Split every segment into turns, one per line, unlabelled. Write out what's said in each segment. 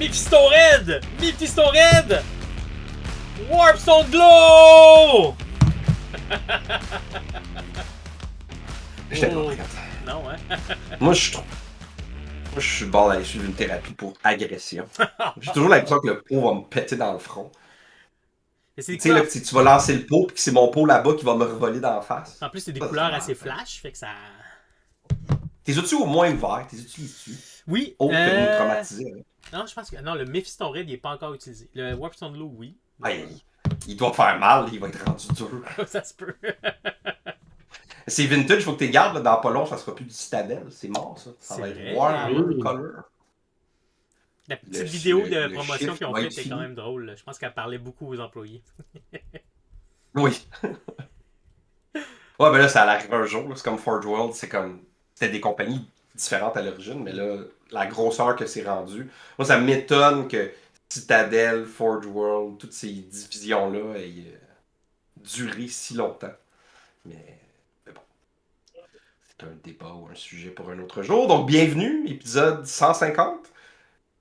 Mephisto Red! Mephisto Red! Warpstone Glow!
J'étais pas prête.
Non, hein?
Moi, je suis bon d'aller suivre une thérapie pour agression. J'ai toujours l'impression que le pot va me péter dans le front. Tu sais, là, tu vas lancer le pot, puis c'est mon pot là-bas qui va me revoler dans la face.
En plus, c'est des
Ça,
couleurs assez flash, fait que ça...
T'es tu au moins ouvert? T'es utilises-tu?
Oui.
Autre que de nous traumatiser. Hein?
Non, je pense que... Non, le Mephisto Red, il est pas encore utilisé. Le Warpstone Glow, oui.
Ouais, il doit faire mal, il va être rendu dur.
Ça se peut.
C'est vintage, faut que tu gardes, là, dans pas long, ça sera plus du Citadel. C'est mort, ça. Ça va
vrai.
être Warhammer Color.
La petite vidéo de promotion qu'ils ont faite était quand même drôle. Je pense qu'elle parlait beaucoup aux employés.
Oui. Ouais, ben là, ça arrive un jour. C'est comme Forge World, c'était des compagnies différentes à l'origine, mais là, la grosseur que c'est rendu. Moi, ça m'étonne que Citadel, Forge World, toutes ces divisions-là aient duré si longtemps. Mais bon. C'est un débat ou un sujet pour un autre jour. Donc, bienvenue, épisode 150.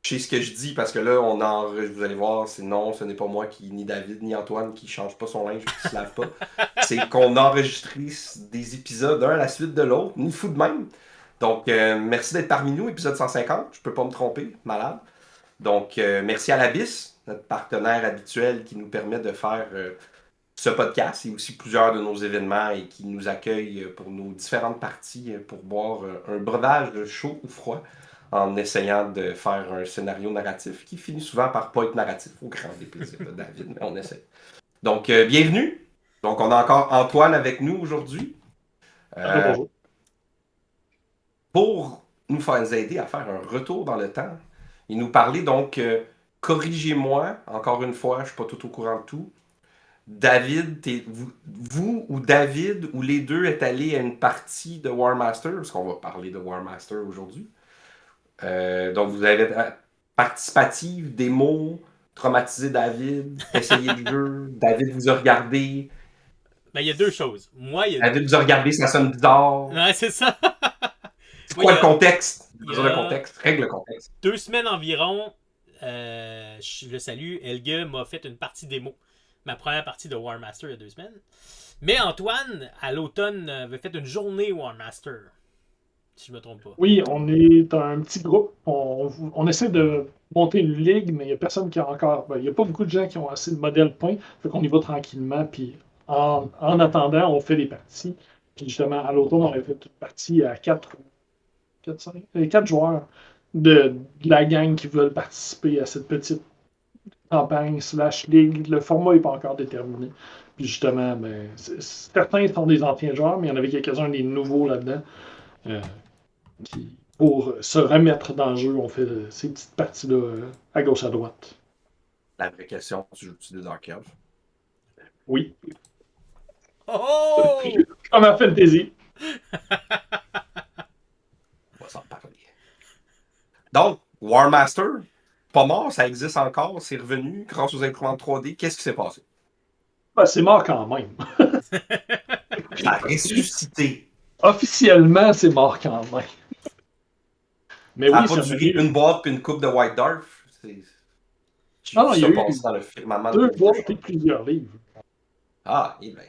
Je sais ce que je dis parce que là, vous allez voir, ce n'est pas moi ni David, ni Antoine qui change pas son linge et qui se lave pas. C'est qu'on enregistre des épisodes un à la suite de l'autre, ni fou de même. Donc, merci d'être parmi nous, épisode 150. Je peux pas me tromper, malade. Donc, merci à l'Abyss, notre partenaire habituel qui nous permet de faire ce podcast et aussi plusieurs de nos événements et qui nous accueille pour nos différentes parties pour boire un breuvage chaud ou froid en essayant de faire un scénario narratif qui finit souvent par pas être narratif, au grand déplaisir de David, mais on essaie. Donc, bienvenue. Donc, on a encore Antoine avec nous aujourd'hui.
Bonjour.
Pour nous aider à faire un retour dans le temps et nous parler, donc, corrigez-moi, encore une fois, je ne suis pas tout au courant de tout. David, vous ou David ou les deux êtes allés à une partie de War Master, parce qu'on va parler de War Master aujourd'hui. Donc, vous avez participative, démo, traumatisé David, essayé le jeu, David vous a regardé.
Ben, il y a deux choses. Moi,
David vous a regardé, ça sonne bizarre.
Ouais, c'est ça.
C'est quoi le contexte? Le contexte. Règle le contexte.
2 semaines environ, je le salue, Helge m'a fait une partie démo. Ma première partie de War Master il y a 2 semaines. Mais Antoine, à l'automne, avait fait une journée War Master. Si je me trompe pas.
Oui, on est un petit groupe. On essaie de monter une ligue, mais il n'y a personne qui a encore. Il n'y a pas beaucoup de gens qui ont assez de modèles points. Fait qu'on y va tranquillement. Puis en attendant, on fait des parties. Puis justement, à l'automne, on avait fait une partie à 4 joueurs de la gang qui veulent participer à cette petite campagne / ligue. Le format n'est pas encore déterminé. Puis justement, certains sont des anciens joueurs, mais il y en avait quelques-uns des nouveaux là-dedans. Pour se remettre dans le jeu, on fait ces petites parties-là à gauche à droite.
La vraie question, tu joues-tu de Dark Elf?
Oui.
Oh!
Comme à Fantasy.
On va s'en parler. Donc, War Master, pas mort, ça existe encore, c'est revenu grâce aux imprimantes 3D. Qu'est-ce qui s'est passé?
C'est mort quand même.
Ça a ressuscité.
Officiellement, c'est mort quand même. Mais
ça
oui,
n'a pas duré une boîte puis une coupe de White Dwarf.
Il y a eu
dans le firmament
2 boîtes et plusieurs livres.
Ah, eh bien.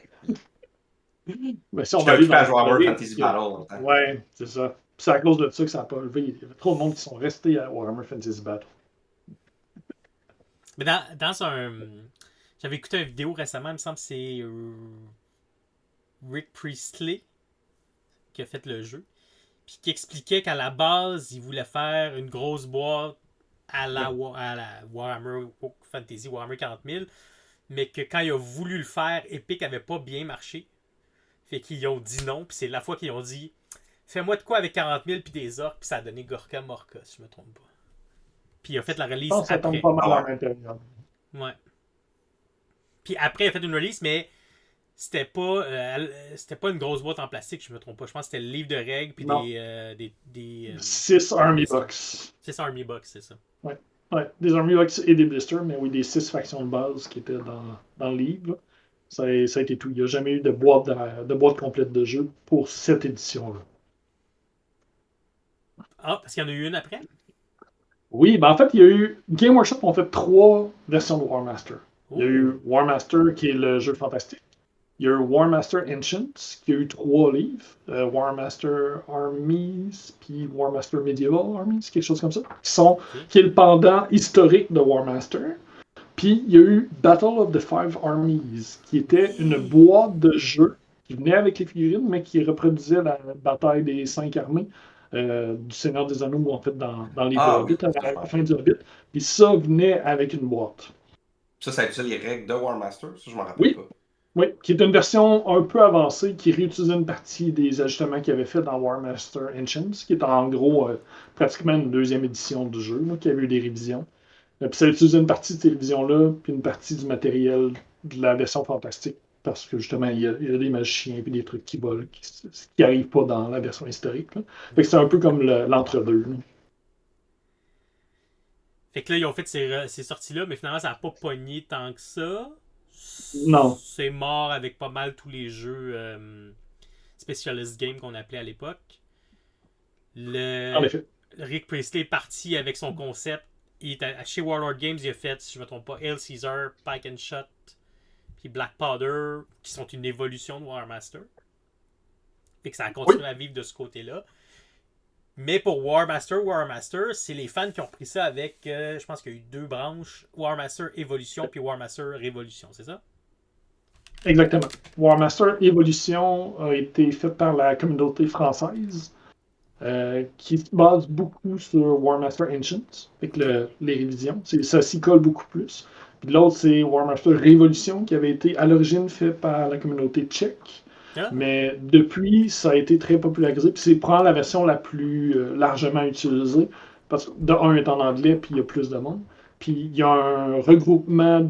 Mais si on
Je
va aller dans
à Warhammer Fantasy Battle.
Ouais, c'est ça. C'est à cause de ça que ça n'a pas levé. Il y avait trop de monde qui sont restés à Warhammer Fantasy Battle.
Mais dans un... J'avais écouté une vidéo récemment, il me semble que c'est Rick Priestley qui a fait le jeu. Puis qui expliquait qu'à la base, il voulait faire une grosse boîte à la Warhammer Fantasy, Warhammer 40 000. Mais que quand il a voulu le faire, Epic avait pas bien marché. Fait qu'ils ont dit non. Puis c'est la fois qu'ils ont dit fais-moi de quoi avec 40 000 puis des orques. Puis ça a donné Gorka Morka, si je me trompe pas. Puis il a fait la release
Ça
après.
tombe pas mal à l'intérieur.
Ouais. Puis après, il a fait une release, mais c'était pas une grosse boîte en plastique, je me trompe pas. Je pense que c'était le livre de règles puis des
6 Army Box.
6 Army Box, c'est ça.
Ouais, des Army Box et des blisters, mais oui, des 6 factions de base qui étaient dans le livre. Là. Ça a été tout. Il n'y a jamais eu de boîte complète de jeu pour cette édition-là.
Ah, parce qu'il y en a eu une après?
Oui, ben en fait, il y a eu. Game Workshop ont fait 3 versions de War Master. Il y a eu War Master, qui est le jeu fantastique. Il y a eu War Master Ancients, qui a eu 3 livres. War Master Armies, puis War Master Medieval Armies, quelque chose comme ça. Qui est le pendant historique de War Master. Puis il y a eu Battle of the Five Armies, qui était une boîte de jeu qui venait avec les figurines, mais qui reproduisait la bataille des 5 armées du Seigneur des Anneaux, en fait, dans les Hobbit, à la fin du Hobbit. Puis ça venait avec une boîte.
Ça utilisait les règles de War Master? Ça, je m'en rappelle pas.
Oui, qui est une version un peu avancée, qui réutilisait une partie des ajustements qu'il avait fait dans War Master Ancients, qui est en gros pratiquement une 2e édition du jeu, là, qui avait eu des révisions. Puis ça utilisait une partie de ces révisions-là, puis une partie du matériel de la version fantastique, parce que justement, il y a des magiciens et des trucs qui volent, qui n'arrivent pas dans la version historique. Là. Fait que c'est un peu comme l'entre-deux. Là.
Fait que là, ils ont fait ces sorties-là, mais finalement, ça n'a pas pogné tant que ça.
Non.
C'est mort avec pas mal tous les jeux Specialist Game qu'on appelait à l'époque.
En effet.
Rick Priestley est parti avec son concept. Il est chez Warlord Games, il a fait, si je ne me trompe pas, Hail Caesar, Pike and Shot, puis Black Powder, qui sont une évolution de War Master. Fait que ça a continué à vivre de ce côté-là. Mais pour War Master, c'est les fans qui ont pris ça avec, je pense qu'il y a eu 2 branches, War Master Evolution puis War Master Révolution, c'est ça?
Exactement. War Master Evolution a été fait par la communauté française, qui se base beaucoup sur War Master Ancients, avec les révisions. Ça s'y colle beaucoup plus. Puis l'autre, c'est War Master Révolution, qui avait été à l'origine fait par la communauté tchèque. Mais depuis, ça a été très popularisé. Puis c'est probablement la version la plus largement utilisée. Parce que de un est en anglais, puis il y a plus de monde. Puis il y a un regroupement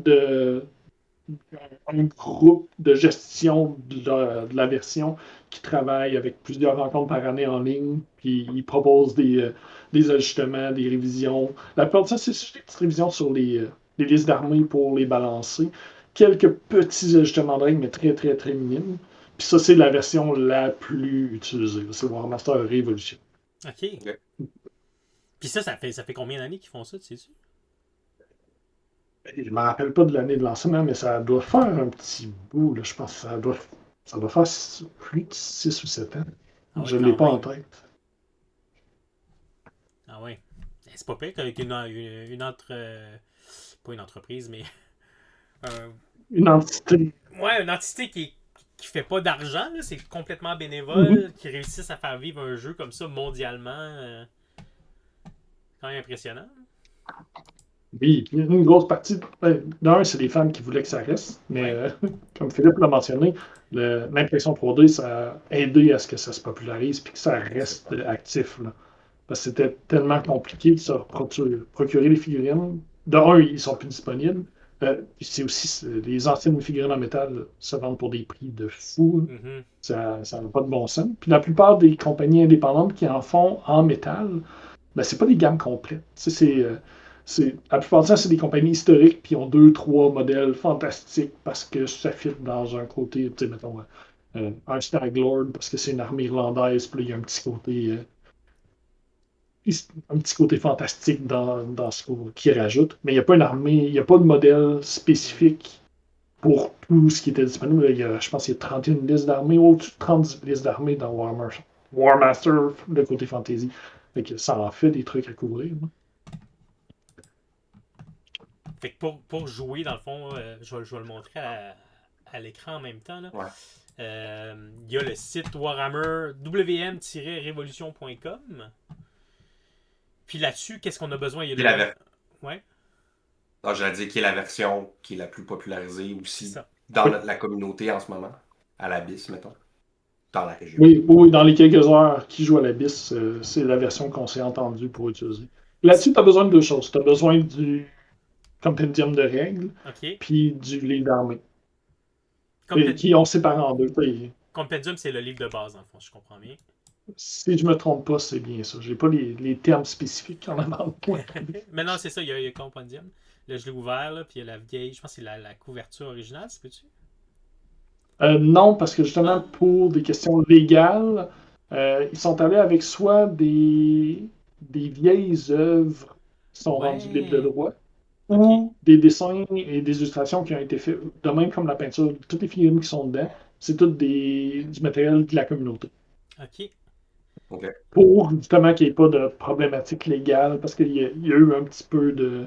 un groupe de gestion de la version qui travaille avec plusieurs rencontres par année en ligne. Puis ils proposent des ajustements, des révisions. La plupart de ça, c'est des petites révisions sur les listes d'armées pour les balancer. Quelques petits ajustements de règles, mais très, très, très minimes. Puis ça, c'est la version la plus utilisée. C'est War Master Révolution.
OK. Puis ça fait combien d'années qu'ils font ça, tu sais-tu?
Je ne me rappelle pas de l'année de lancement, mais ça doit faire un petit bout. Là. Je pense que ça doit faire plus de 6 ou 7 ans. Je ne l'ai pas en tête.
Ah ouais. C'est pas pire qu'avec une autre... pas une entreprise, mais...
une entité.
Ouais, une entité qui fait pas d'argent, là, c'est complètement bénévole, qui réussissent à faire vivre un jeu comme ça mondialement. C'est quand même impressionnant.
Oui, une grosse partie. D'un, c'est des fans qui voulaient que ça reste, mais comme Philippe l'a mentionné, l'impression 3D, ça a aidé à ce que ça se popularise et que ça reste actif. Là. Parce que c'était tellement compliqué de se procurer les figurines. De un, ils sont plus disponibles. C'est aussi les anciennes figurines en métal se vendent pour des prix de fou. Ça n'a pas de bon sens. Puis la plupart des compagnies indépendantes qui en font en métal, ben, c'est pas des gammes complètes. La plupart du temps, c'est des compagnies historiques qui ont 2-3 modèles fantastiques parce que ça fit dans un côté, tu sais, mettons, un Stag Lord parce que c'est une armée irlandaise, puis là, il y a un petit côté fantastique dans ce qu'ils rajoutent. Mais il n'y a pas une armée, il n'y a pas de modèle spécifique pour tout ce qui était disponible. Je pense qu'il y a 31 listes d'armées, au-dessus de 30 listes d'armées dans War Master, le côté fantasy. Fait que ça en fait des trucs à couvrir.
Fait que pour jouer, dans le fond, je vais le montrer à l'écran en même temps. Là.
Ouais.
Il y a le site Warhammer wm-revolution.com. Puis là-dessus, qu'est-ce qu'on a besoin? Il y a ouais.
Non, j'allais dire qui est la version qui est la plus popularisée aussi dans la communauté en ce moment, à l'Abyss, mettons, dans la région.
Oui, dans les quelques heures qui jouent à l'Abyss, c'est la version qu'on s'est entendu pour utiliser. Là-dessus, tu as besoin de 2 choses. Tu as besoin du compendium de règles, puis du livre d'armée. Qui ont séparé en 2.
Compendium, c'est le livre de base, dans le fond, je comprends bien.
Si je me trompe pas, c'est bien ça. J'ai pas les termes spécifiques en avant de point.
Mais non, c'est ça, il y a Compendium. Là, je l'ai ouvert, là, puis il y a la vieille, je pense que c'est la couverture originale, c'est peux-tu?
Non, parce que justement, pour des questions légales, ils sont allés avec soit des vieilles œuvres qui sont rendus libres de
Ouais.
droit,
Ok.
ou des dessins et des illustrations qui ont été faits, de même comme la peinture, toutes les figurines qui sont dedans, c'est tout du matériel de la communauté.
Ok.
Ok.
Pour justement qu'il n'y ait pas de problématique légale, parce qu'il y a eu un petit peu de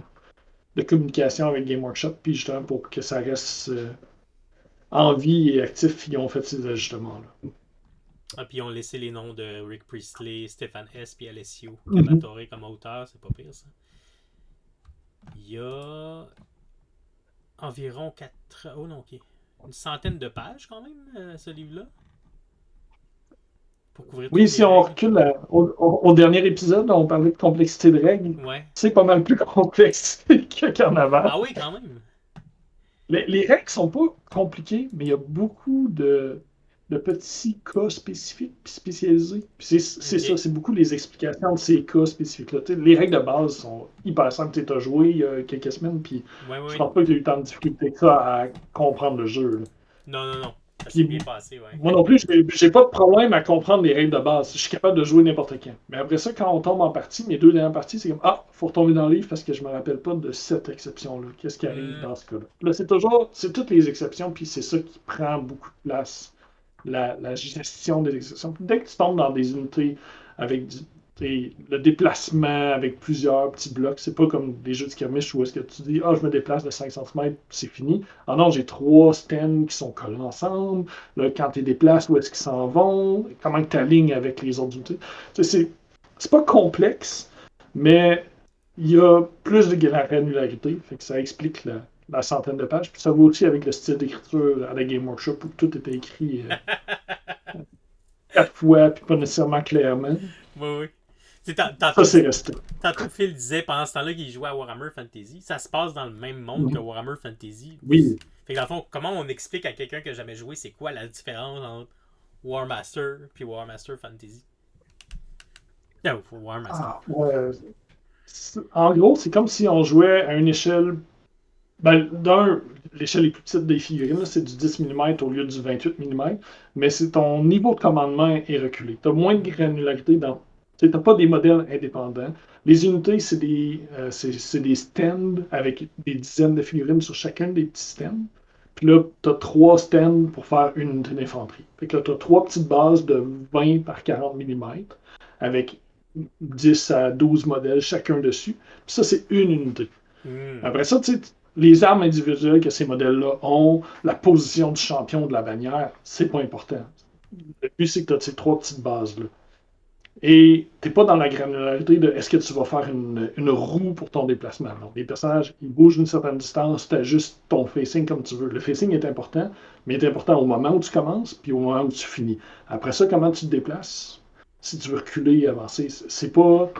communication avec Game Workshop, puis justement pour que ça reste en vie et actif, ils ont fait ces ajustements-là.
Ah, puis ils ont laissé les noms de Rick Priestley, Stéphane S. puis Alessio
Mhm.
Cavatore comme auteur, c'est pas pire ça. Il y a environ 4. Oh non, ok. Une centaine de pages quand même, ce livre-là. Pour couvrir
Oui,
toutes
si
les
on
règles.
recule au dernier épisode, on parlait de complexité de règles.
Ouais.
C'est pas mal plus complexe que Carnaval.
Ah oui, quand même.
Les règles sont pas compliquées, mais il y a beaucoup de petits cas spécifiques puis spécialisés. Puis c'est ça,
Ok.
c'est beaucoup les explications de ces cas spécifiques-là. Tu sais, les règles de base sont hyper simples. Tu as joué il y a quelques semaines, puis
Ouais,
je
ouais.
pense pas que tu as eu tant de difficultés que ça à comprendre le jeu, là.
Non, non, non. Ça s'est bien
Puis
passé, ouais.
moi non plus, j'ai pas de problème à comprendre les règles de base. Je suis capable de jouer n'importe quand. Mais après ça, quand on tombe en partie, mes deux dernières parties, c'est comme ah, faut retomber dans le livre parce que je me rappelle pas de cette exception-là. Qu'est-ce qui arrive
Hmm.
dans ce cas-là? Là, c'est toutes les exceptions, puis c'est ça qui prend beaucoup de place. La gestion des exceptions. Dès que tu tombes dans des unités avec le déplacement avec plusieurs petits blocs, c'est pas comme des jeux de skirmish où est-ce que tu dis ah, je me déplace de 5 cm, c'est fini. Ah non, j'ai trois stands qui sont collés ensemble. Là, quand tu les déplaces, où est-ce qu'ils s'en vont? Comment tu alignes avec les autres unités? C'est pas complexe, mais il y a plus de granularité. Fait que ça explique la centaine de pages. Puis ça va aussi avec le style d'écriture à la Game Workshop où tout était écrit 4 fois, puis pas nécessairement clairement.
Oui, oui. Tu sais,
Ça, c'est resté.
tantôt, Phil disait pendant ce temps-là qu'il jouait à Warhammer Fantasy. Ça se passe dans le même monde que
Mhm.
Warhammer Fantasy.
Oui.
Fait que dans le fond, comment on explique à quelqu'un qui n'a jamais joué c'est quoi la différence entre Warmaster puis Warmaster Fantasy? Non, Warmaster.
Ah, ouais. En gros, c'est comme si on jouait à une échelle. Ben, l'échelle est plus petite des figurines, c'est du 10 mm au lieu du 28 mm, mais c'est ton niveau de commandement est reculé. Tu as moins de granularité dans. Tu n'as pas des modèles indépendants. Les unités, c'est des stands avec des dizaines de figurines sur chacun des petits stands. Puis là, tu as 3 stands pour faire une unité d'infanterie. Fait que là, tu as 3 petites bases de 20 par 40 mm avec 10 à 12 modèles chacun dessus. Puis ça, c'est une unité.
Hmm.
Après ça, tu sais, les armes individuelles que ces modèles-là ont, la position du champion de la bannière, c'est pas important. Le but, c'est que tu as ces 3 petites bases-là. Et tu n'es pas dans la granularité de est-ce que tu vas faire une roue pour ton déplacement. Non, les personnages, ils bougent une certaine distance, tu ajustes ton facing comme tu veux. Le facing est important, mais il est important au moment où tu commences puis au moment où tu finis. Après ça, comment tu te déplaces? Si tu veux reculer et avancer, c'est pas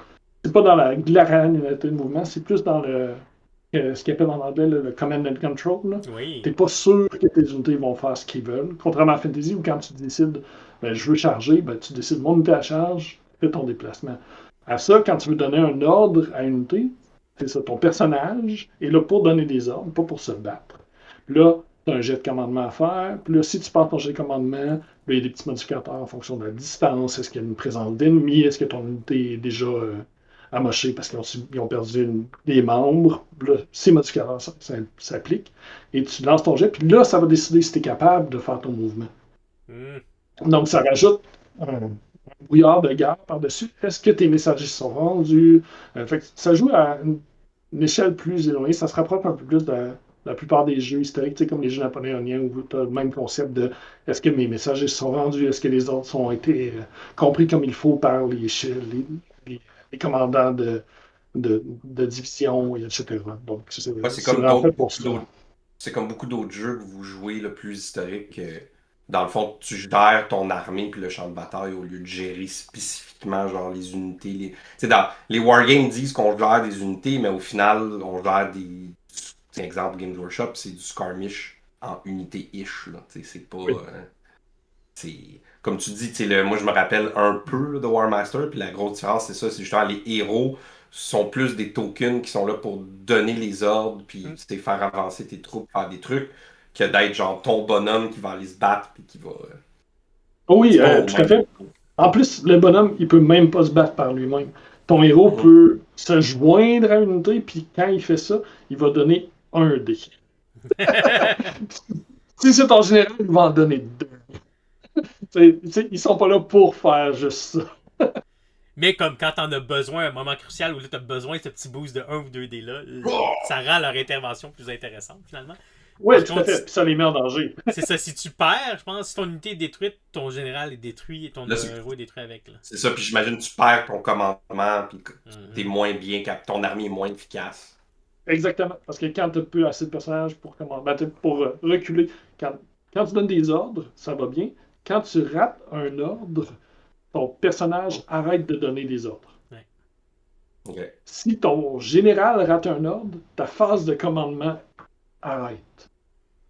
dans la granularité de mouvement, c'est plus dans ce qu'ils appellent en anglais le command and control. Là.
Oui.
T'es pas sûr que tes unités vont faire ce qu'ils veulent. Contrairement à Fantasy, où quand tu décides, ben, je veux charger, ben, tu décides mon unité à charge, fais ton déplacement. À ça, quand tu veux donner un ordre à une unité, c'est ça, ton personnage est là pour donner des ordres, pas pour se battre. Puis là, tu as un jet de commandement à faire. Puis là, si tu pars ton jet de commandement, là, il y a des petits modificateurs en fonction de la distance. Est-ce qu'il y a une présence d'ennemis? Est-ce que ton unité est déjà amochée parce qu'ils ont perdu des membres? Là, ces modificateurs s'appliquent. Et tu lances ton jet. Puis là, ça va décider si tu es capable de faire ton mouvement.
Hmm.
Donc, ça rajoute un brouillard de guerre par-dessus. Est-ce que tes messagers sont rendus? Fait que ça joue à une échelle plus éloignée. Ça se rapproche un peu plus de la plupart des jeux historiques, comme les jeux napoléoniens, où tu as le même concept de est-ce que mes messagers sont rendus? Est-ce que les ordres ont été compris comme il faut par les, les commandants de division, etc. Donc,
Ouais, c'est
c'est
comme
vraiment fait pour ça.
c'est comme beaucoup d'autres jeux que vous jouez le plus historique. Dans le fond, tu gères ton armée puis le champ de bataille au lieu de gérer spécifiquement genre les unités. Tu sais, dans les wargames disent qu'on gère des unités, mais au final, on gère des. C'est exemple Games Workshop, c'est du skirmish en unité-ish. Là. Tu sais, c'est pas.
Oui.
Comme tu dis, tu sais, moi je me rappelle un peu là, de War Master, puis la grosse différence, c'est ça, c'est justement les héros sont plus des tokens qui sont là pour donner les ordres, puis
Hmm.
tu sais, faire avancer tes troupes, faire des trucs, que d'être genre ton bonhomme qui va aller se battre, puis qui va.
Oh oui,
C'est pas au
tout à
même.
fait. En plus, le bonhomme, il peut même pas se battre par lui-même. Ton héros peut se joindre à une unité, puis quand il fait ça, il va donner un dé. Si c'est ton général, il va en donner 2. Ils sont pas là pour faire juste ça.
Mais comme quand t'en as besoin, un moment crucial où là t'as besoin de ce petit boost de 1 ou 2 dés là, ça rend leur intervention plus intéressante finalement.
Oui,
Par
tout à
contre,
fait. Puis ça les met en danger.
c'est ça, si tu perds, je pense, si ton unité est détruite, ton général est détruit et ton
Là,
héros est détruit avec. Là.
c'est ça, puis j'imagine que tu perds ton commandement, puis que t'es
Mhm.
moins bien, ton armée est moins efficace.
Exactement. Parce que quand tu n'as plus assez de personnages pour reculer, quand tu donnes des ordres, ça va bien. Quand tu rates un ordre, ton personnage arrête de donner des ordres.
Ouais.
Ok.
Si ton général rate un ordre, ta phase de commandement arrête.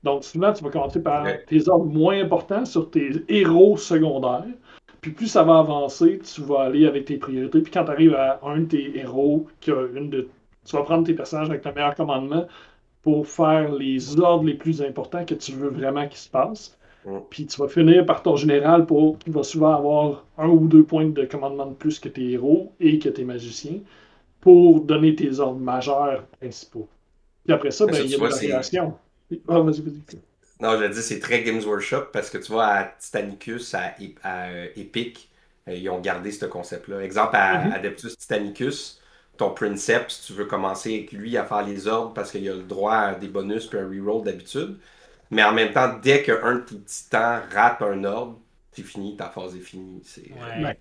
Donc, souvent, tu vas commencer par
Ok.
tes ordres moins importants sur tes héros secondaires. Puis plus ça va avancer, tu vas aller avec tes priorités. Puis quand tu arrives à un de tes héros qui a une de. Tu vas prendre tes personnages avec le meilleur commandement pour faire les ordres les plus importants que tu veux vraiment qu'ils se passent.
Mm.
Puis tu vas finir par ton général qui va souvent avoir 1 ou 2 points de commandement de plus que tes héros et que tes magiciens pour donner tes ordres majeurs principaux. Puis après ça,
Mais
ben,
ça,
il y a
tu
des
vois, c'est.
variations. Ah, vas-y.
Non, je le dis, c'est très Games Workshop parce que tu vois, à Titanicus, à Epic, ils ont gardé ce concept-là. Exemple, à
Mhm.
Adeptus Titanicus, ton Princeps, tu veux commencer avec lui à faire les ordres parce qu'il a le droit à des bonus puis un reroll d'habitude. Mais en même temps, dès qu'un de tes titans rate un ordre, c'est fini, ta phase est finie.
Ouais.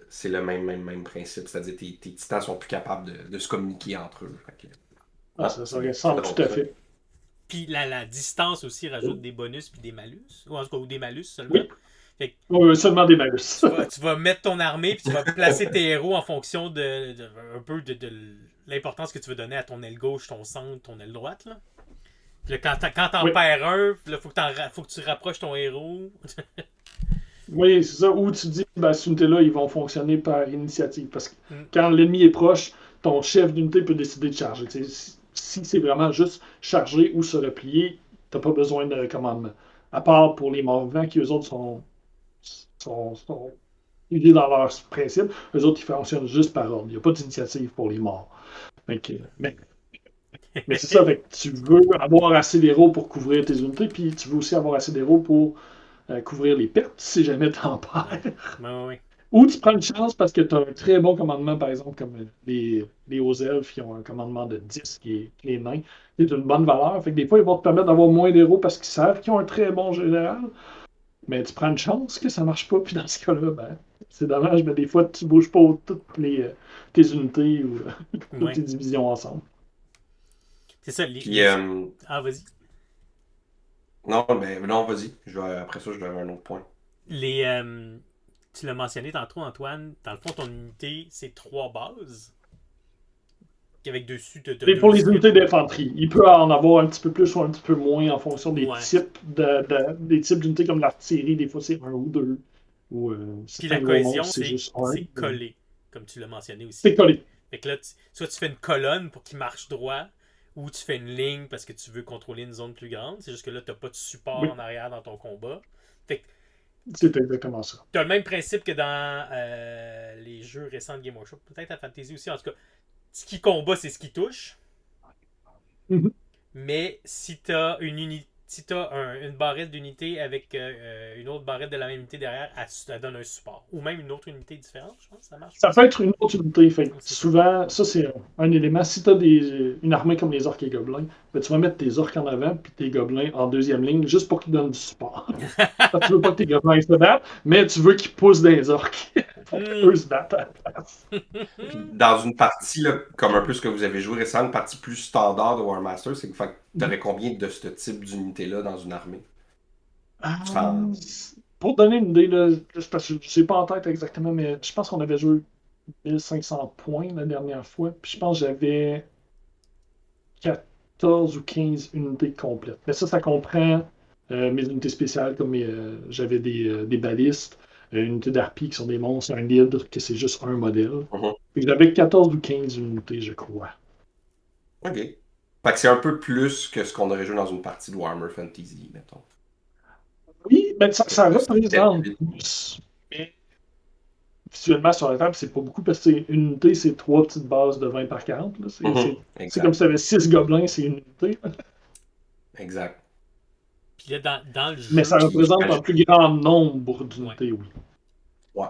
C'est le même principe. C'est-à-dire tes titans sont plus capables de se communiquer entre eux. Fait que, ah,
Ça
c'est
ressemble
drôle
tout à
ça.
fait.
Puis la distance aussi rajoute des bonus puis des malus. Ou en tout cas, ou des malus seulement.
Oui,
Fait que
seulement des malus.
tu vas mettre ton armée puis tu vas placer tes héros en fonction un peu de l'importance que tu veux donner à ton aile gauche, ton centre, ton aile droite. Là. Puis là, quand t'en
Oui,
perds un, là, faut que tu rapproches ton héros.
oui, c'est ça. Ou tu dis, ben, cette unité-là, ils vont fonctionner par initiative. Parce que
Mm.
quand l'ennemi est proche, ton chef d'unité peut décider de charger. Si c'est vraiment juste charger ou se replier, t'as pas besoin de commandement. À part pour les morts-vivants qui, eux autres, sont idées dans leur principe. Eux autres, ils fonctionnent juste par ordre. Il n'y a pas d'initiative pour les morts. Fait que, mais c'est ça, fait que tu veux avoir assez d'héros pour couvrir tes unités, puis tu veux aussi avoir assez d'héros pour couvrir les pertes si jamais t'en perds.
Ouais.
Ou tu prends une chance parce que tu as un très bon commandement, par exemple, comme les hauts elfes qui ont un commandement de 10 qui est nain. C'est une bonne valeur. Fait que des fois, ils vont te permettre d'avoir moins d'héros parce qu'ils savent qu'ils ont un très bon général. Mais tu prends une chance que ça marche pas, puis dans ce cas-là, ben, c'est dommage, mais des fois, tu bouges pas toutes tes unités ou toutes
Ouais.
tes divisions ensemble.
C'est ça.
Puis,
Ah, vas-y.
non, mais non, vas-y. Après ça, je vais avoir un autre point.
Tu l'as mentionné tantôt, Antoine. Dans le fond, ton unité, c'est 3 bases. Avec dessus, t'as
Et pour
2
les
scripts.
unités d'infanterie, il peut en avoir un petit peu plus ou un petit peu moins en fonction des
Ouais.
types des types d'unités comme l'artillerie. Des fois, c'est 1 ou 2. Ou
Puis la
certains gros
cohésion,
monstres, c'est juste
c'est
1.
collé, comme tu l'as mentionné aussi.
C'est collé.
Fait que là, soit tu fais une colonne pour qu'il marche droit, ou tu fais une ligne parce que tu veux contrôler une zone plus grande. C'est juste que là, t'as pas de support
Oui,
en arrière dans ton combat. Fait que
c'est exactement ça.
t'as le même principe que dans les jeux récents de Game Workshop. Peut-être à Fantasy aussi. En tout cas, ce qui combat, c'est ce qui touche.
Mhm.
Mais si t'as une barrette d'unité avec une autre barrette de la même unité derrière, elle donne un support. Ou même une autre unité différente, je pense. Ça marche
Ça
aussi.
peut être une autre unité. Fait que
C'est ça.
souvent, ça, c'est un élément. Si tu as une armée comme les orques et gobelins, ben, tu vas mettre tes orques en avant puis tes gobelins en deuxième ligne juste pour qu'ils donnent du support. Parce que tu veux pas que tes gobelins se battent, mais tu veux qu'ils poussent des orques pour qu'eux se battent à la place.
Puis dans une partie, là, comme un peu ce que vous avez joué récemment, une partie plus standard de War Master, c'est que tu aurais combien de ce type d'unité-là dans une armée? Sans-
Pour donner une idée, là, juste parce que je ne sais pas en tête exactement, mais je pense qu'on avait joué 1500 points la dernière fois. Puis je pense que j'avais 14 ou 15 unités complètes. Mais ça comprend mes unités spéciales, comme j'avais des balistes, une unité d'harpie qui sont des monstres, un hydre que c'est juste un modèle.
Mhm.
Fait que j'avais 14 ou 15 unités, je crois.
OK. Fait que c'est un peu plus que ce qu'on aurait joué dans une partie de Warhammer Fantasy, mettons.
Oui, ben ça
Le
représente
système.
plus. Mais visuellement sur la table, c'est pas beaucoup parce que une unité, c'est 3 petites bases de 20 par 40. Là. C'est
Exact.
comme si tu avais 6 gobelins, c'est une unité.
Exact.
Puis là, dans le
Mais
jeu.
ça représente un plus grand nombre d'unités, oui.
Ouais.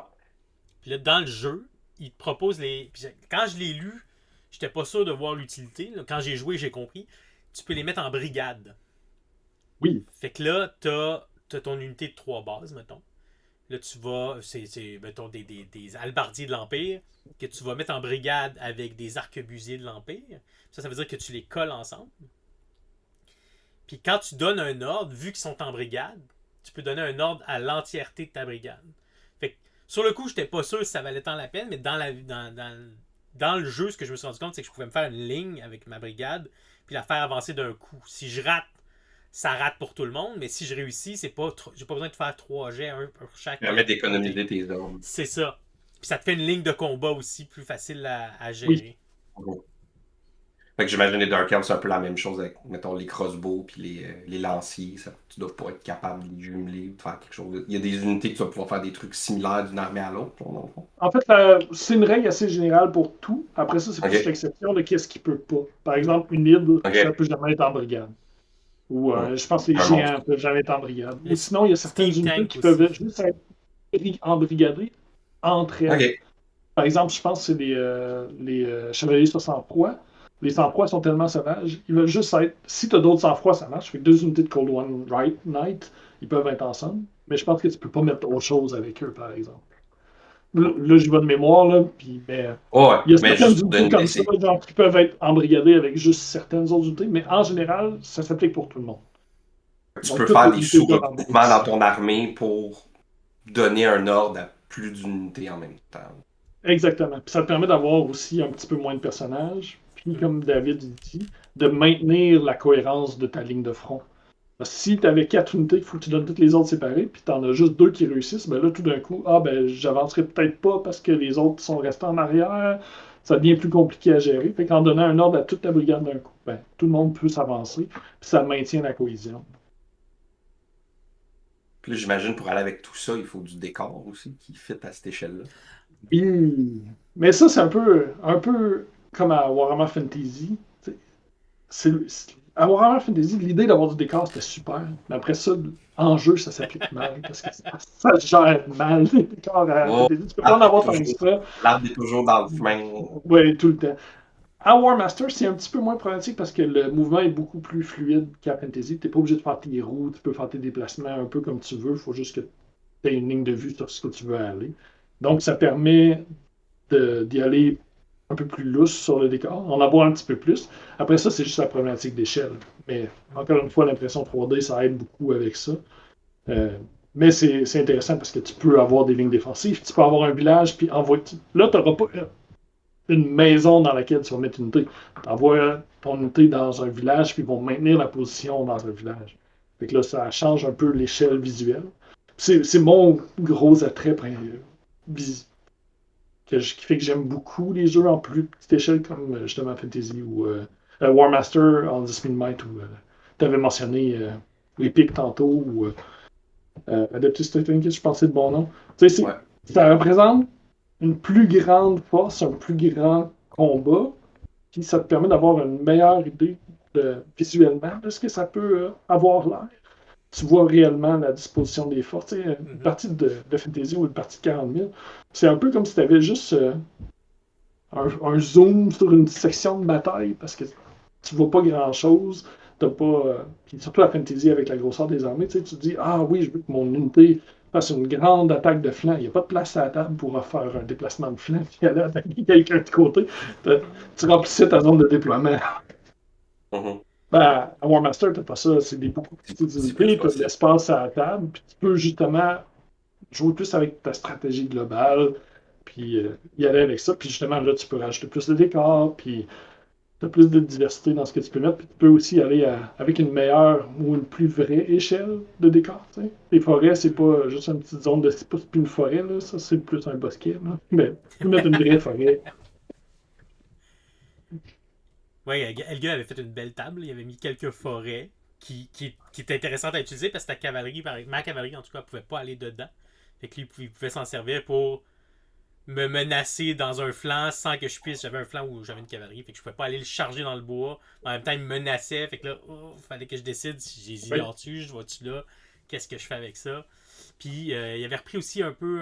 Puis là, dans le jeu, il te propose les. Puis quand je l'ai lu, j'étais pas sûr de voir l'utilité. Là. Quand j'ai joué, j'ai compris. Tu peux les mettre en brigade.
Oui.
Fait que là, t'as ton unité de 3 bases, mettons. Là, tu vas. Mettons, des halbardiers de l'Empire que tu vas mettre en brigade avec des arquebusiers de l'Empire. Ça veut dire que tu les colles ensemble. Puis quand tu donnes un ordre, vu qu'ils sont en brigade, tu peux donner un ordre à l'entièreté de ta brigade. Fait que, sur le coup, j'étais pas sûr si ça valait tant la peine, mais dans le jeu, ce que je me suis rendu compte, c'est que je pouvais me faire une ligne avec ma brigade, puis la faire avancer d'un coup. Si je rate, ça rate pour tout le monde, mais si je réussis, j'ai pas besoin de faire 3 jets, un pour chaque.
Ça permet d'économiser tes ordres.
C'est ça. Puis ça te fait une ligne de combat aussi plus facile à gérer.
Oui.
Fait que j'imagine les Dark Elves, c'est un peu la même chose avec, mettons, les crossbows puis les lanciers. Tu dois pas être capable de les jumeler ou de faire quelque chose. Il y a des unités que tu vas pouvoir faire des trucs similaires d'une armée à l'autre, dans le fond.
En fait, c'est une règle assez générale pour tout. Après ça, c'est plus l'exception de qu'est-ce qui peut pas. Par exemple, une hydre, ça peut jamais être en brigade. Ou je pense que les géants peuvent jamais être en brigade. Ou sinon, il y a certaines unités qui peuvent juste être embrigadées entre elles. Par exemple, je pense que c'est les chevaliers sur sang-froid. Les sang-froids sont tellement sauvages, ils veulent juste être. Si tu as d'autres sang-froids, ça marche. Fait que 2 unités de Cold One Knight, ils peuvent être ensemble. Mais je pense que tu peux pas mettre autre chose avec eux, par exemple. Là, j'y vais de mémoire, là, puis il y a certaines unités comme ça, genre, qui peuvent être embrigadées avec juste certaines autres unités, mais en général, ça s'applique pour tout le monde.
Tu peux faire des sous-regroupements dans ton armée pour donner un ordre à plus d'une unité en même temps.
Exactement. Puis ça te permet d'avoir aussi un petit peu moins de personnages, puis comme David dit, de maintenir la cohérence de ta ligne de front. Parce que si tu avais 4 unités, il faut que tu donnes toutes les autres séparées, puis tu en as juste 2 qui réussissent, ben là, tout d'un coup, j'avancerai peut-être pas parce que les autres sont restés en arrière. Ça devient plus compliqué à gérer. Fait qu'en donnant un ordre à toute ta brigade d'un coup, ben, tout le monde peut s'avancer, puis ça maintient la cohésion.
Puis là, j'imagine pour aller avec tout ça, il faut du décor aussi qui fit à cette échelle-là.
Mais ça, c'est un peu comme à Warhammer Fantasy. À Warhammer Fantasy, l'idée d'avoir du décor, c'était super. Mais après ça, en jeu, ça s'applique mal. Parce que ça gère mal, les décors à Fantasy. Tu peux pas en avoir tant que ça.
L'arbre est toujours dans le chemin.
Oui, tout le temps. À War Master, c'est un petit peu moins problématique parce que le mouvement est beaucoup plus fluide qu'à Fantasy. Tu n'es pas obligé de faire tes roues, tu peux faire tes déplacements un peu comme tu veux. Il faut juste que tu aies une ligne de vue sur ce que tu veux aller. Donc, ça permet d'y aller un peu plus lousse sur le décor, en avoir un petit peu plus. Après ça, c'est juste la problématique d'échelle. Mais encore une fois, l'impression 3D, ça aide beaucoup avec ça. Mais c'est intéressant parce que tu peux avoir des lignes défensives, tu peux avoir un village, puis envoyer. Là, tu n'auras pas une maison dans laquelle tu vas mettre une unité. Tu envoies ton unité dans un village, puis ils vont maintenir la position dans un village. Fait que là, ça change un peu l'échelle visuelle. C'est mon gros attrait qui fait que j'aime beaucoup les jeux en plus petite échelle comme justement Fantasy ou War Master en 10 000 mètres où tu avais mentionné Epic tantôt ou Adeptus Titanicus, je pensais de bon nom. Tu sais, ça représente une plus grande force, un plus grand combat, puis ça te permet d'avoir une meilleure idée visuellement de ce que ça peut avoir l'air. Tu vois réellement la disposition des forces. Une partie de Fantasy ou une partie de 40 000, c'est un peu comme si tu avais juste un zoom sur une section de bataille parce que tu vois pas grand-chose. T'as pas. Puis surtout la Fantasy avec la grosseur des armées, tu te dis ah oui, je veux que mon unité fasse une grande attaque de flanc. Il n'y a pas de place à la table pour faire un déplacement de flanc et aller attaquer quelqu'un de côté. Tu remplissais ta zone de déploiement. À War Master, t'as pas ça. C'est des beaucoup plus petites unités, tu as de l'espace à la table, puis tu peux justement jouer plus avec ta stratégie globale, puis y aller avec ça. Puis justement, là, tu peux rajouter plus de décors, puis tu as plus de diversité dans ce que tu peux mettre, puis tu peux aussi aller avec une meilleure ou une plus vraie échelle de décors. T'sais. Les forêts, c'est pas juste une petite zone de 6 pouces puis une forêt, là. Ça, c'est plus un bosquet. Là. Mais tu peux mettre une vraie forêt.
Oui, Elga avait fait une belle table. Il avait mis quelques forêts qui étaient intéressantes à utiliser parce que ta cavalerie, ma cavalerie en tout cas, ne pouvait pas aller dedans. Fait que lui, il pouvait s'en servir pour me menacer dans un flanc sans que je puisse. J'avais un flanc où j'avais une cavalerie, fait que je pouvais pas aller le charger dans le bois. En même temps, il me menaçait, fait que là, fallait que je décide si j'ignore-tu, je vais-tu là, qu'est-ce que je fais avec ça. Puis il avait repris aussi un peu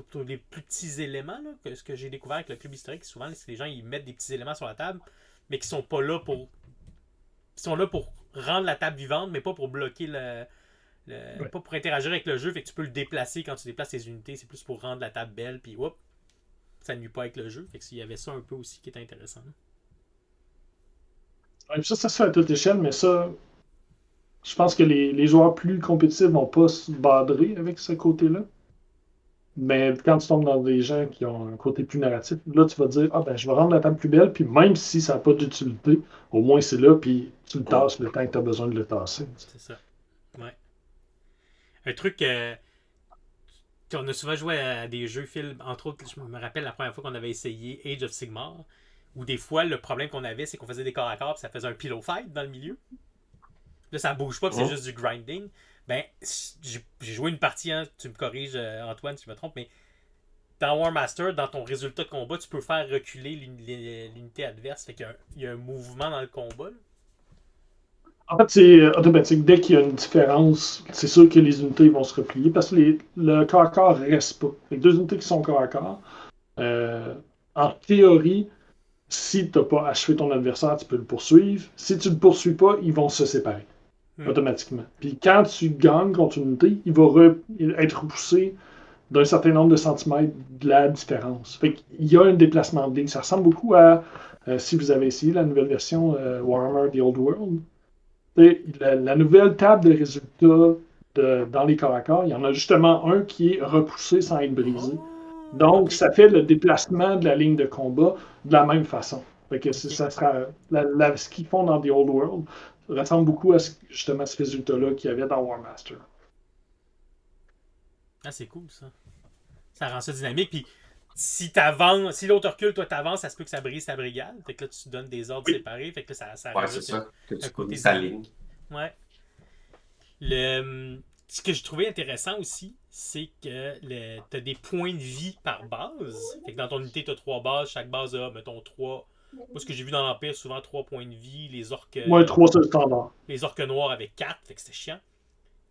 pour les plus petits éléments, là, ce que j'ai découvert avec le club historique. Souvent, c'est les gens ils mettent des petits éléments sur la table, mais qui sont pas là pour. Ils sont là pour rendre la table vivante, mais pas pour bloquer pas pour interagir avec le jeu, fait que tu peux le déplacer quand tu déplaces tes unités, c'est plus pour rendre la table belle, puis hop, ça nuit pas avec le jeu. Fait que il y avait ça un peu aussi qui était intéressant.
Ouais, ça se fait à toute échelle, mais ça, je pense que les joueurs plus compétitifs vont pas se badrer avec ce côté-là. Mais quand tu tombes dans des gens qui ont un côté plus narratif, là, tu vas dire, ah ben, je vais rendre la table plus belle, puis même si ça n'a pas d'utilité, au moins c'est là, puis tu le tasses le temps que tu as besoin de le tasser.
C'est ça. Ouais. Un truc on a souvent joué à des jeux films, entre autres, je me rappelle la première fois qu'on avait essayé Age of Sigmar, où des fois, le problème qu'on avait, c'est qu'on faisait des corps à corps, puis ça faisait un pillow fight dans le milieu. Là, ça bouge pas, puis c'est juste du grinding. Ben, j'ai joué une partie, hein, tu me corriges, Antoine, si je me trompe, mais dans War Master, dans ton résultat de combat, tu peux faire reculer l'unité adverse. Fait qu'il y a un mouvement dans le combat. Là.
En fait, c'est automatique. Dès qu'il y a une différence, c'est sûr que les unités vont se replier parce que le corps à corps ne reste pas. Les deux unités qui sont corps à corps, en théorie, si tu n'as pas achevé ton adversaire, tu peux le poursuivre. Si tu ne le poursuis pas, ils vont se séparer automatiquement. Puis quand tu gagnes contre une unité, il va être repoussé d'un certain nombre de centimètres de la différence. Fait qu'il y a un déplacement de ligne. Ça ressemble beaucoup à, si vous avez essayé la nouvelle version Warhammer The Old World, la nouvelle table de résultats dans les corps à corps, il y en a justement un qui est repoussé sans être brisé. Donc, ça fait le déplacement de la ligne de combat de la même façon. Fait que ça sera, ce qu'ils font dans The Old World ressemble beaucoup à justement ce résultat-là qu'il y avait dans War Master.
Ah, c'est cool ça. Ça rend ça dynamique. Puis si l'autre recule, toi t'avances, ça se peut que ça brise ta brigade. Fait que là, tu donnes des ordres séparés. Fait que là, ça
rajoute c'est ça.
un côté
dynamique.
Ouais. Ce que j'ai trouvé intéressant aussi, c'est que t'as des points de vie par base. Fait que dans ton unité, t'as 3 bases. Chaque base a, mettons, 3. Moi, ce que j'ai vu dans l'Empire, souvent 3 points de vie. Les orques.
Ouais, 3 c'est le standard.
Les orques noirs avec 4. Fait que c'était chiant.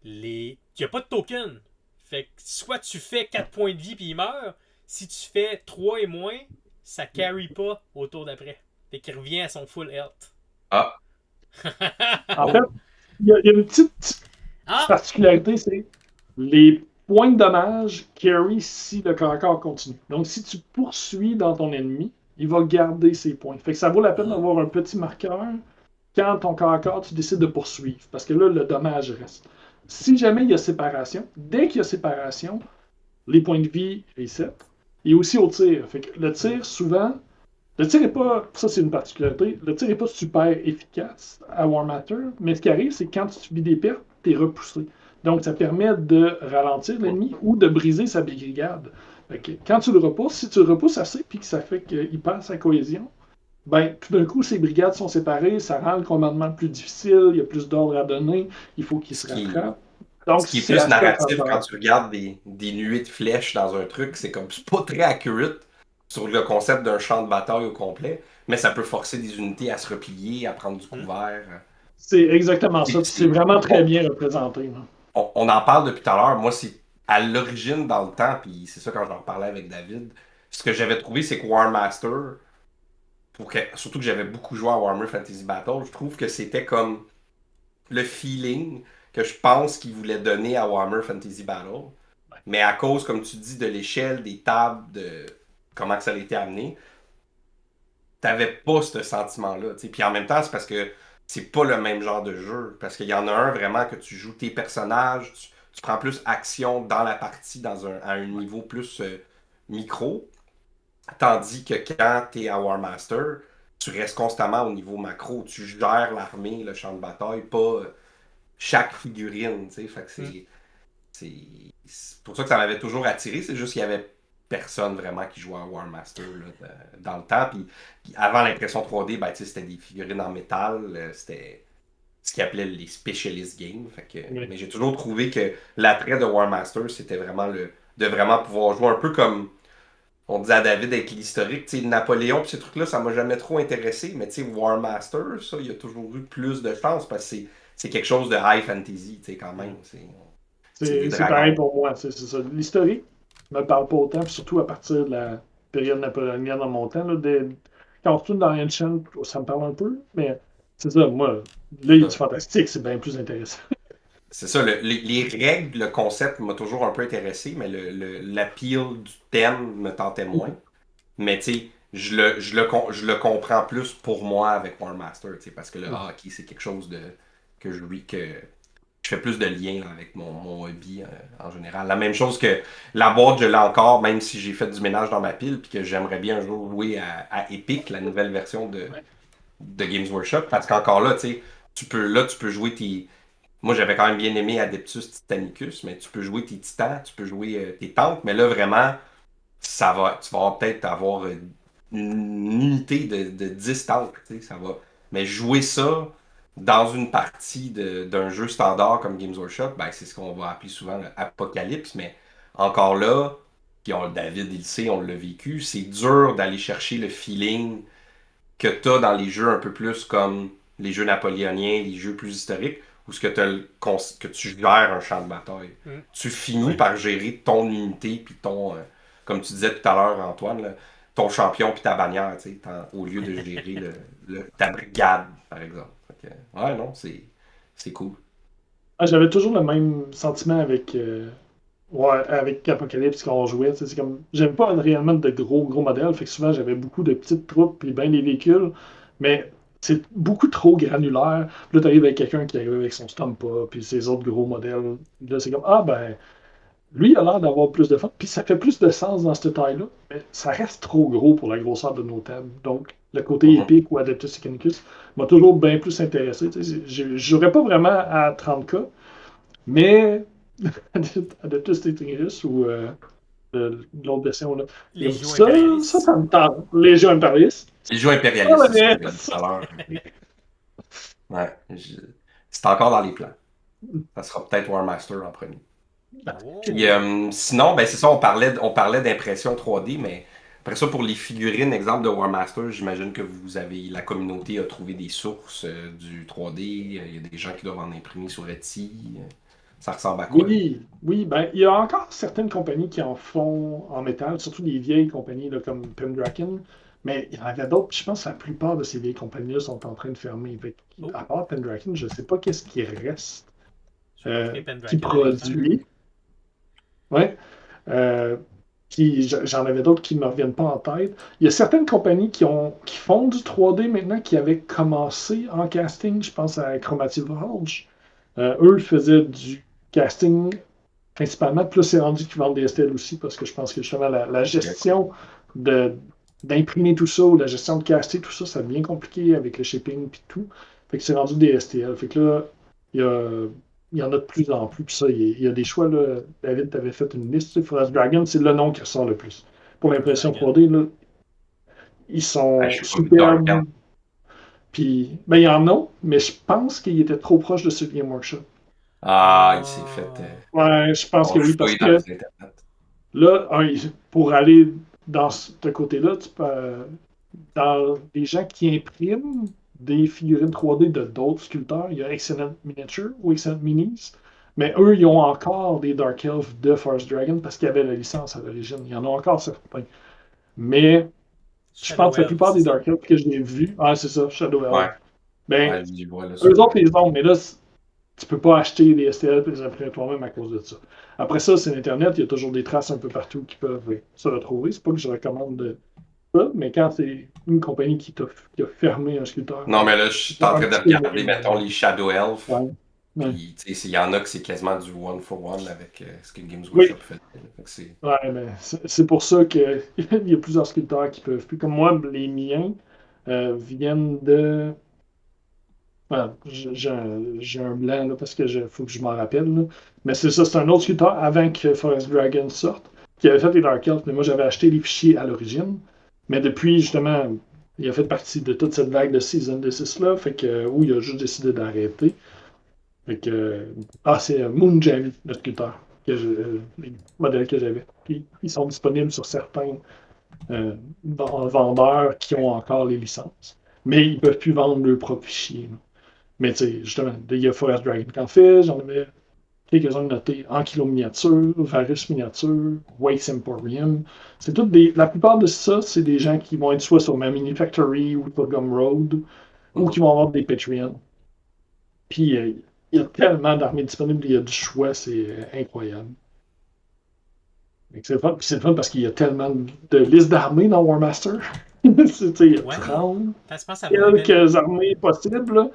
Il n'y a pas de token. Fait que soit tu fais 4 points de vie puis il meurt. Si tu fais 3 et moins, ça carry pas au tour d'après. Fait qu'il revient à son full health.
Ah.
En fait, il y a une petite particularité, c'est les points de dommage carry si le corps à corps continue. Donc, si tu poursuis dans ton ennemi, il va garder ses points. Fait que ça vaut la peine d'avoir un petit marqueur quand ton corps à corps, tu décides de poursuivre. Parce que là, le dommage reste. Si jamais il y a séparation, dès qu'il y a séparation, les points de vie reset. Et aussi au tir. Fait que le tir, souvent, le tir n'est pas, ça c'est une particularité, le tir n'est pas super efficace à War Matter, mais ce qui arrive, c'est que quand tu vis des pertes, tu es repoussé. Donc ça permet de ralentir l'ennemi ou de briser sa brigade. Fait que quand tu le repousses, si tu le repousses assez puis que ça fait qu'il perd sa cohésion, ben tout d'un coup, ses brigades sont séparées, ça rend le commandement plus difficile, il y a plus d'ordre à donner, il faut qu'il se rattrape. Donc,
ce qui est plus narratif quand tu regardes des nuées de flèches dans un truc, c'est comme c'est pas très accurate sur le concept d'un champ de bataille au complet, mais ça peut forcer des unités à se replier, à prendre du couvert.
C'est exactement ça, c'est vraiment très bien représenté.
On en parle depuis tout à l'heure, moi c'est à l'origine dans le temps, puis c'est ça quand j'en parlais avec David, ce que j'avais trouvé c'est que War Master, surtout que j'avais beaucoup joué à Warhammer Fantasy Battle, je trouve que c'était comme le feeling que je pense qu'il voulait donner à Warhammer Fantasy Battle. Mais à cause, comme tu dis, de l'échelle, des tables, de comment que ça a été amené, t'avais pas ce sentiment-là. Puis en même temps, c'est parce que c'est pas le même genre de jeu. Parce qu'il y en a un vraiment que tu joues tes personnages, tu prends plus action dans la partie à un niveau plus micro. Tandis que quand t'es à War Master, tu restes constamment au niveau macro. Tu gères l'armée, le champ de bataille, pas chaque figurine. Fait que c'est pour ça que ça m'avait toujours attiré. C'est juste qu'il y avait personne vraiment qui jouait à War Master là, dans le temps. Puis avant l'impression 3D, ben, c'était des figurines en métal. C'était ce qu'ils appelaient les specialist games. Fait que, mais j'ai toujours trouvé que l'attrait de War Master, c'était vraiment de vraiment pouvoir jouer un peu comme on disait à David avec l'historique, tu sais, Napoléon pis ces trucs-là, ça m'a jamais trop intéressé, mais tu sais, War Master, ça, il y a toujours eu plus de chance parce que c'est quelque chose de high fantasy, tu sais, quand même. C'est des
C'est pareil
dragons.
pour moi, c'est ça. L'historique me parle pas autant, puis surtout à partir de la période napoléonienne en montant. Là, quand on retourne dans Ancient, ça me parle un peu, mais c'est ça, moi, là, il y a du fantastique, c'est bien plus intéressant.
C'est ça, les règles, le concept m'a toujours un peu intéressé, mais l'appeal du thème me tentait moins. Mais tu sais, je le comprends plus pour moi avec War Master, tu sais, parce que le hockey, c'est quelque chose que je fais plus de liens là, avec mon hobby en général. La même chose que la boîte, je l'ai encore, même si j'ai fait du ménage dans ma pile, puis que j'aimerais bien un jour jouer à Epic, la nouvelle version
Ouais.
de Games Workshop, parce qu'encore là, tu sais, tu peux jouer tes. Moi, j'avais quand même bien aimé Adeptus Titanicus, mais tu peux jouer tes titans, tu peux jouer tes tanks, mais là, vraiment, tu vas peut-être avoir une unité de 10 tanks, tu sais, ça va. Mais jouer ça dans une partie d'un jeu standard comme Games Workshop, ben, c'est ce qu'on va appeler souvent l'Apocalypse, mais encore là, puis David, il le sait, on l'a vécu, c'est dur d'aller chercher le feeling que tu as dans les jeux un peu plus comme les jeux napoléoniens, les jeux plus historiques, où ce que, que tu gères un champ de bataille.
Mm.
Tu finis par gérer ton unité, puis ton, comme tu disais tout à l'heure, Antoine, là, ton champion puis ta bannière, au lieu de gérer ta brigade, par exemple. Fait que, ouais, non, c'est cool.
Ah, j'avais toujours le même sentiment avec, ouais, avec Apocalypse quand on jouait. Tu sais, c'est comme, j'avais pas réellement de gros modèles, fait que souvent j'avais beaucoup de petites troupes puis bien des véhicules, mais c'est beaucoup trop granulaire. Puis là, t'arrives avec quelqu'un qui arrive avec son Stompa puis ses autres gros modèles. Puis là, c'est comme, ah ben, lui, il a l'air d'avoir plus de fun, puis ça fait plus de sens dans cette taille-là, mais ça reste trop gros pour la grosseur de nos tables. Donc, le côté
Mhm.
épique ou Adeptus Mechanicus m'a toujours bien plus intéressé. Tu sais, je jouerais pas vraiment à 30K, mais Adeptus Mechanicus ou l'autre version, là,
Les joues
ça
impérialistes.
me tente. Les jeux impérialistes.
Les jeux
Ça,
impérialistes, c'est ça que
mais-
j'ai dit tout à l'heure. Ouais, c'est encore dans les plans. Ça sera peut-être War Master en premier. Puis,
Oh!
sinon, ben c'est ça, on parlait d'impression 3D, mais après ça, pour les figurines, exemple de War Master, j'imagine que la communauté a trouvé des sources du 3D. Il y a des gens qui doivent en imprimer sur Etsy. Ça ressemble à quoi?
Oui, oui, ben, il y a encore certaines compagnies qui en font en métal, surtout des vieilles compagnies là, comme Pendraken, mais il y en avait d'autres, puis je pense que la plupart de ces vieilles compagnies-là sont en train de fermer. Fait
Oh!
à part Pendraken, je ne sais pas qu'est-ce qui reste
Je vais m'offrir
qui
Pendraken en même temps.
produit. Ouais. Euh, puis j'en avais d'autres qui ne me reviennent pas en tête. Il y a certaines compagnies qui font du 3D maintenant qui avaient commencé en casting. Je pense à Chromative Forge. Eux faisaient du casting principalement. Puis là, c'est rendu qu'ils vendent des STL aussi parce que je pense que justement la gestion de, d'imprimer tout ça ou la gestion de caster tout ça, ça devient compliqué avec le shipping et tout. Fait que c'est rendu des STL. Fait que là, il y a, il y en a de plus en plus. Puis ça, il y a des choix. Là. David, tu avais fait une liste. Forest Dragon, c'est le nom qui ressort le plus. Pour
Forest
l'impression
Dragon.
3D, là, ils
Ah,
sont
je suis pas vu Dark Hand.
superbes. Puis, ben, il y en a, mais je pense qu'il était trop proche de ce Game Workshop.
Ah, il s'est fait
Ah!
Ouais, je pense que oui, parce
enchouer dans
que
les internet.
là, pour aller dans ce côté-là, dans les gens qui impriment des figurines 3D de d'autres sculpteurs, il y a Excellent Miniature ou Excellent Minis, mais eux, ils ont encore des Dark Elves de Forest Dragon parce qu'ils avaient la licence à l'origine. Il y en a encore certains. Mais je
Shadow
pense que la
Elf,
plupart
c'est
des
ça?
Dark Elves que j'ai vus, ah, c'est ça, Shadow
Ouais,
Elves. Ben,
ouais, je les vois là
eux
sur.
autres, les ont, mais là, tu peux pas acheter des STL et les imprimer toi-même à cause de ça. Après ça, c'est Internet, il y a toujours des traces un peu partout qui peuvent se retrouver. C'est pas que je recommande ça, mais quand c'est une compagnie qui a fermé un sculpteur,
Non, mais là, je suis
c'est
en
un
train de
petit peu
regarder, mettons,
moins.
les Shadow Elf.
Ouais. Ouais.
Puis, tu sais, il y en a que c'est quasiment du one for one avec ce que Games Workshop
Oui,
fait. Fait que
ouais, mais c'est pour ça qu'il y a plusieurs sculpteurs qui peuvent plus. Comme moi, les miens viennent de. Voilà, j'ai un blanc là, parce que faut que je m'en rappelle. Là. Mais c'est ça, c'est un autre sculpteur avant que Forest Dragon sorte, qui avait fait les Dark Elves, mais moi j'avais acheté les fichiers à l'origine. Mais depuis, justement, il a fait partie de toute cette vague de Season 6 là, fait que, où il a juste décidé d'arrêter. Fait que, c'est Moonjam, le sculpteur, les modèles que j'avais. Puis, ils sont disponibles sur certains. vendeurs qui ont encore les licences. Mais ils ne peuvent plus vendre leurs propres fichiers. Là. Mais tu sais, justement, il y a Forest Dragon qui en fait, j'en avais quelques-uns notés. Ankilo Miniature, Varus Miniature, Waste Emporium. C'est toutes des. La plupart de ça, c'est des gens qui vont être soit sur ma Mini Factory ou sur Gumroad ou qui vont avoir des Patreons. Puis il y a tellement d'armées disponibles, il y a du choix, c'est incroyable. C'est le fun, puis c'est le fun parce qu'il y a tellement de listes d'armées dans War Master. Il y a
Ouais.
30
Je pense que ça vaut la peine.
quelques armées possibles. Là.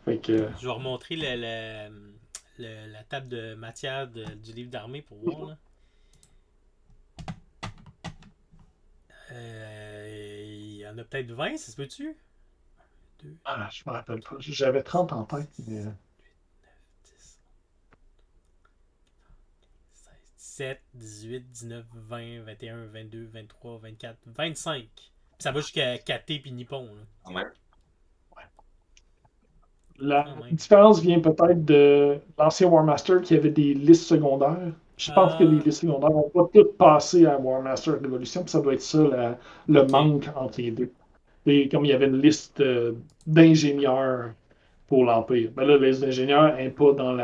Fait que,
Je vais remontrer la table de matière du livre d'armée pour voir. Là. Il y en a peut-être 20, ça se peut-tu? 2,
je me rappelle pas. J'avais 30 en tête. Mais...
10, 16, 17, 18, 19, 20, 21, 22, 23, 24, 25. Puis ça va jusqu'à KT et Nippon. Là.
Ouais.
La différence vient peut-être de l'ancien War Master qui avait des listes secondaires. Je pense que les listes secondaires n'ont pas toutes passé à War Master Révolution, puis ça doit être ça le manque entre les deux. Et comme il y avait une liste d'ingénieurs pour l'Empire, ben là, la liste d'ingénieurs n'est pas dans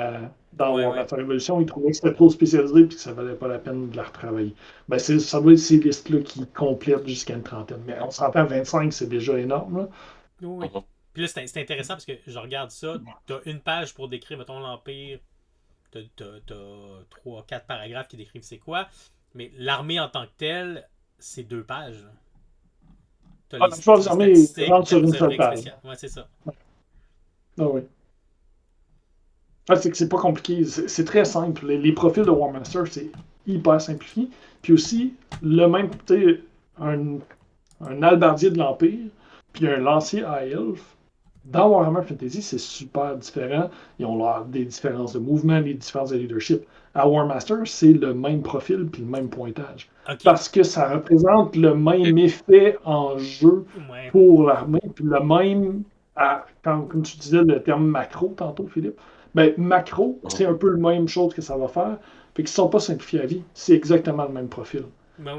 War Master Révolution. Ils trouvaient que c'était trop spécialisé et que ça valait pas la peine de la retravailler. Ben, ça doit être ces listes-là qui complètent jusqu'à une trentaine. Mais on s'entend 25, c'est déjà énorme. Là.
Oui. Puis là, c'est intéressant parce que je regarde ça. Tu as une page pour décrire, mettons, l'Empire. Tu as 3-4 paragraphes qui décrivent c'est quoi. Mais l'armée en tant que telle, c'est 2 pages.
Tu as les armées rentrent sur une seule page.
Ouais, c'est ça.
Ah oui. C'est que c'est pas compliqué. C'est très simple. Les profils de War Master, c'est hyper simplifié. Puis aussi, le même, tu sais, un halbardier de l'Empire, puis un lancier à elfe. Dans Warhammer Fantasy, c'est super différent. Ils ont des différences de mouvement, des différences de leadership. À War Master, c'est le même profil puis le même pointage. Okay. Parce que ça représente le même effet en jeu pour l'armée, puis le même, comme tu disais le terme macro tantôt, Philippe, ben, macro, c'est un peu la même chose que ça va faire, puis qu'ils ne sont pas simplifiés à vie. C'est exactement le même profil.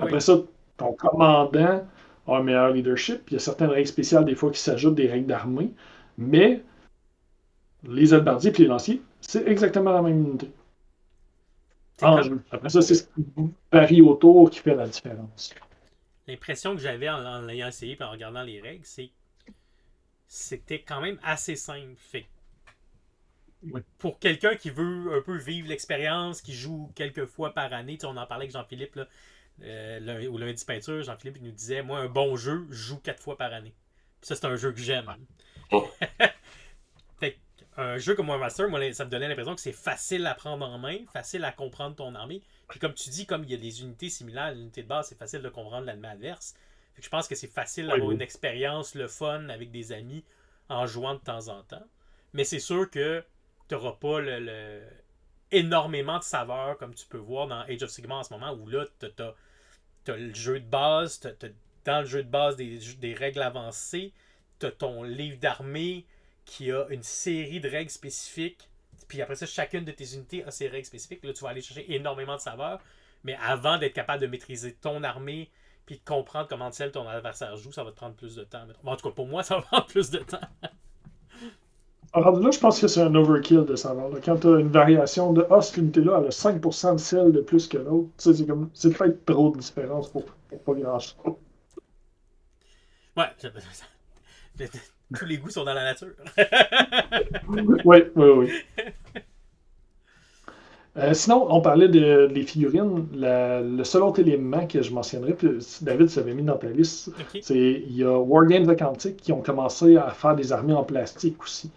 Après ça, ton commandant a un meilleur leadership. Il y a certaines règles spéciales, des fois, qui s'ajoutent des règles d'armée. Mais les halbardiers et les lanciers, c'est exactement la même unité. En jeu. Après ça, c'est ce qui varie autour qui fait la différence.
L'impression que j'avais en l'ayant essayé et en regardant les règles, c'est que c'était quand même assez simple. Fait pour quelqu'un qui veut un peu vivre l'expérience, qui joue quelques fois par année, on en parlait avec Jean-Philippe là, au lundi peinture, Jean-Philippe nous disait moi un bon jeu, je joue 4 fois par année. Puis ça c'est un jeu que j'aime. Fait un jeu comme War Master, moi ça me donnait l'impression que c'est facile à prendre en main, facile à comprendre ton armée. Puis comme tu dis, comme il y a des unités similaires, l'unité de base, c'est facile de comprendre l'ennemi adverse. Fait que je pense que c'est facile d'avoir une expérience, le fun avec des amis en jouant de temps en temps. Mais c'est sûr que tu n'auras pas énormément de saveurs comme tu peux voir dans Age of Sigmar en ce moment où là, tu as le jeu de base, dans le jeu de base des règles avancées, tu as ton livre d'armée qui a une série de règles spécifiques. Puis après ça, chacune de tes unités a ses règles spécifiques. Là, tu vas aller chercher énormément de saveurs. Mais avant d'être capable de maîtriser ton armée puis de comprendre comment celle ton adversaire joue, ça va te prendre plus de temps. Bon, en tout cas, pour moi, ça va prendre plus de temps.
Alors là, je pense que c'est un overkill de savoir. Là. Quand tu as une variation de cette unité-là, elle a 5% de sel de plus que l'autre. C'est peut-être trop de différence pour pas grand-chose.
Ouais, tous les goûts sont dans la nature.
Oui. Sinon, on parlait des figurines. Le seul autre élément que je mentionnerais, puis David s'avait mis dans ta liste, c'est il y a Wargames Atlantic qui ont commencé à faire des armées en plastique aussi.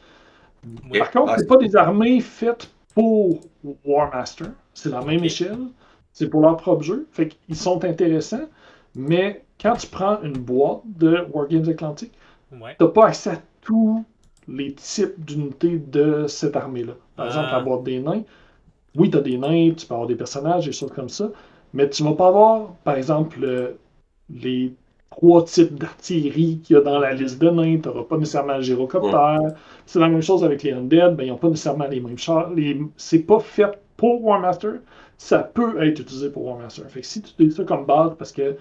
Par contre, c'est pas des armées faites pour War Master. C'est la même échelle. C'est pour leur propre jeu. Fait qu'ils sont intéressants. Mais quand tu prends une boîte de Wargames Atlantic, t'as pas accès à tous les types d'unités de cette armée-là. Par exemple, la boîte des nains. Oui, tu as des nains, tu peux avoir des personnages, des choses comme ça, mais tu ne vas pas avoir, par exemple, les 3 types d'artillerie qu'il y a dans la liste de nains. Tu n'auras pas nécessairement le gyrocoptère. C'est la même chose avec les Undead, ben, ils n'ont pas nécessairement les mêmes chars. C'est pas fait pour War Master, ça peut être utilisé pour War Master. Fait que si tu utilises ça comme base, parce que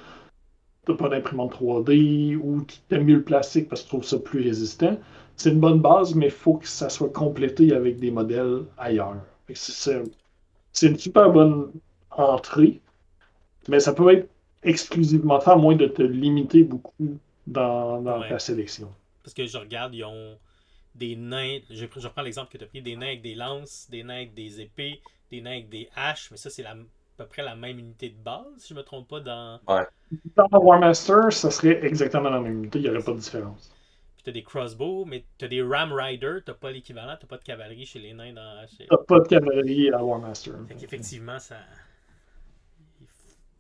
t'as pas d'imprimante 3D ou tu aimes mieux le plastique parce que tu trouves ça plus résistant, c'est une bonne base, mais il faut que ça soit complété avec des modèles ailleurs. Fait que c'est une super bonne entrée, mais ça peut être exclusivement fait à moins de te limiter beaucoup dans
Ouais.
ta sélection.
Parce que je regarde, ils ont des nains. Je reprends l'exemple que tu as pris, des nains avec des lances, des nains avec des épées, des nains avec des haches, mais ça, c'est à peu près la même unité de base, si je me trompe pas, dans.
Ouais.
Dans War Master, ça serait exactement la même unité, il n'y aurait pas de différence.
Puis t'as des crossbows, mais t'as des Ram Riders, t'as pas l'équivalent, t'as pas de cavalerie chez les nains dans.
T'as pas de cavalerie à War Master.
Fait qu'effectivement, ça. Il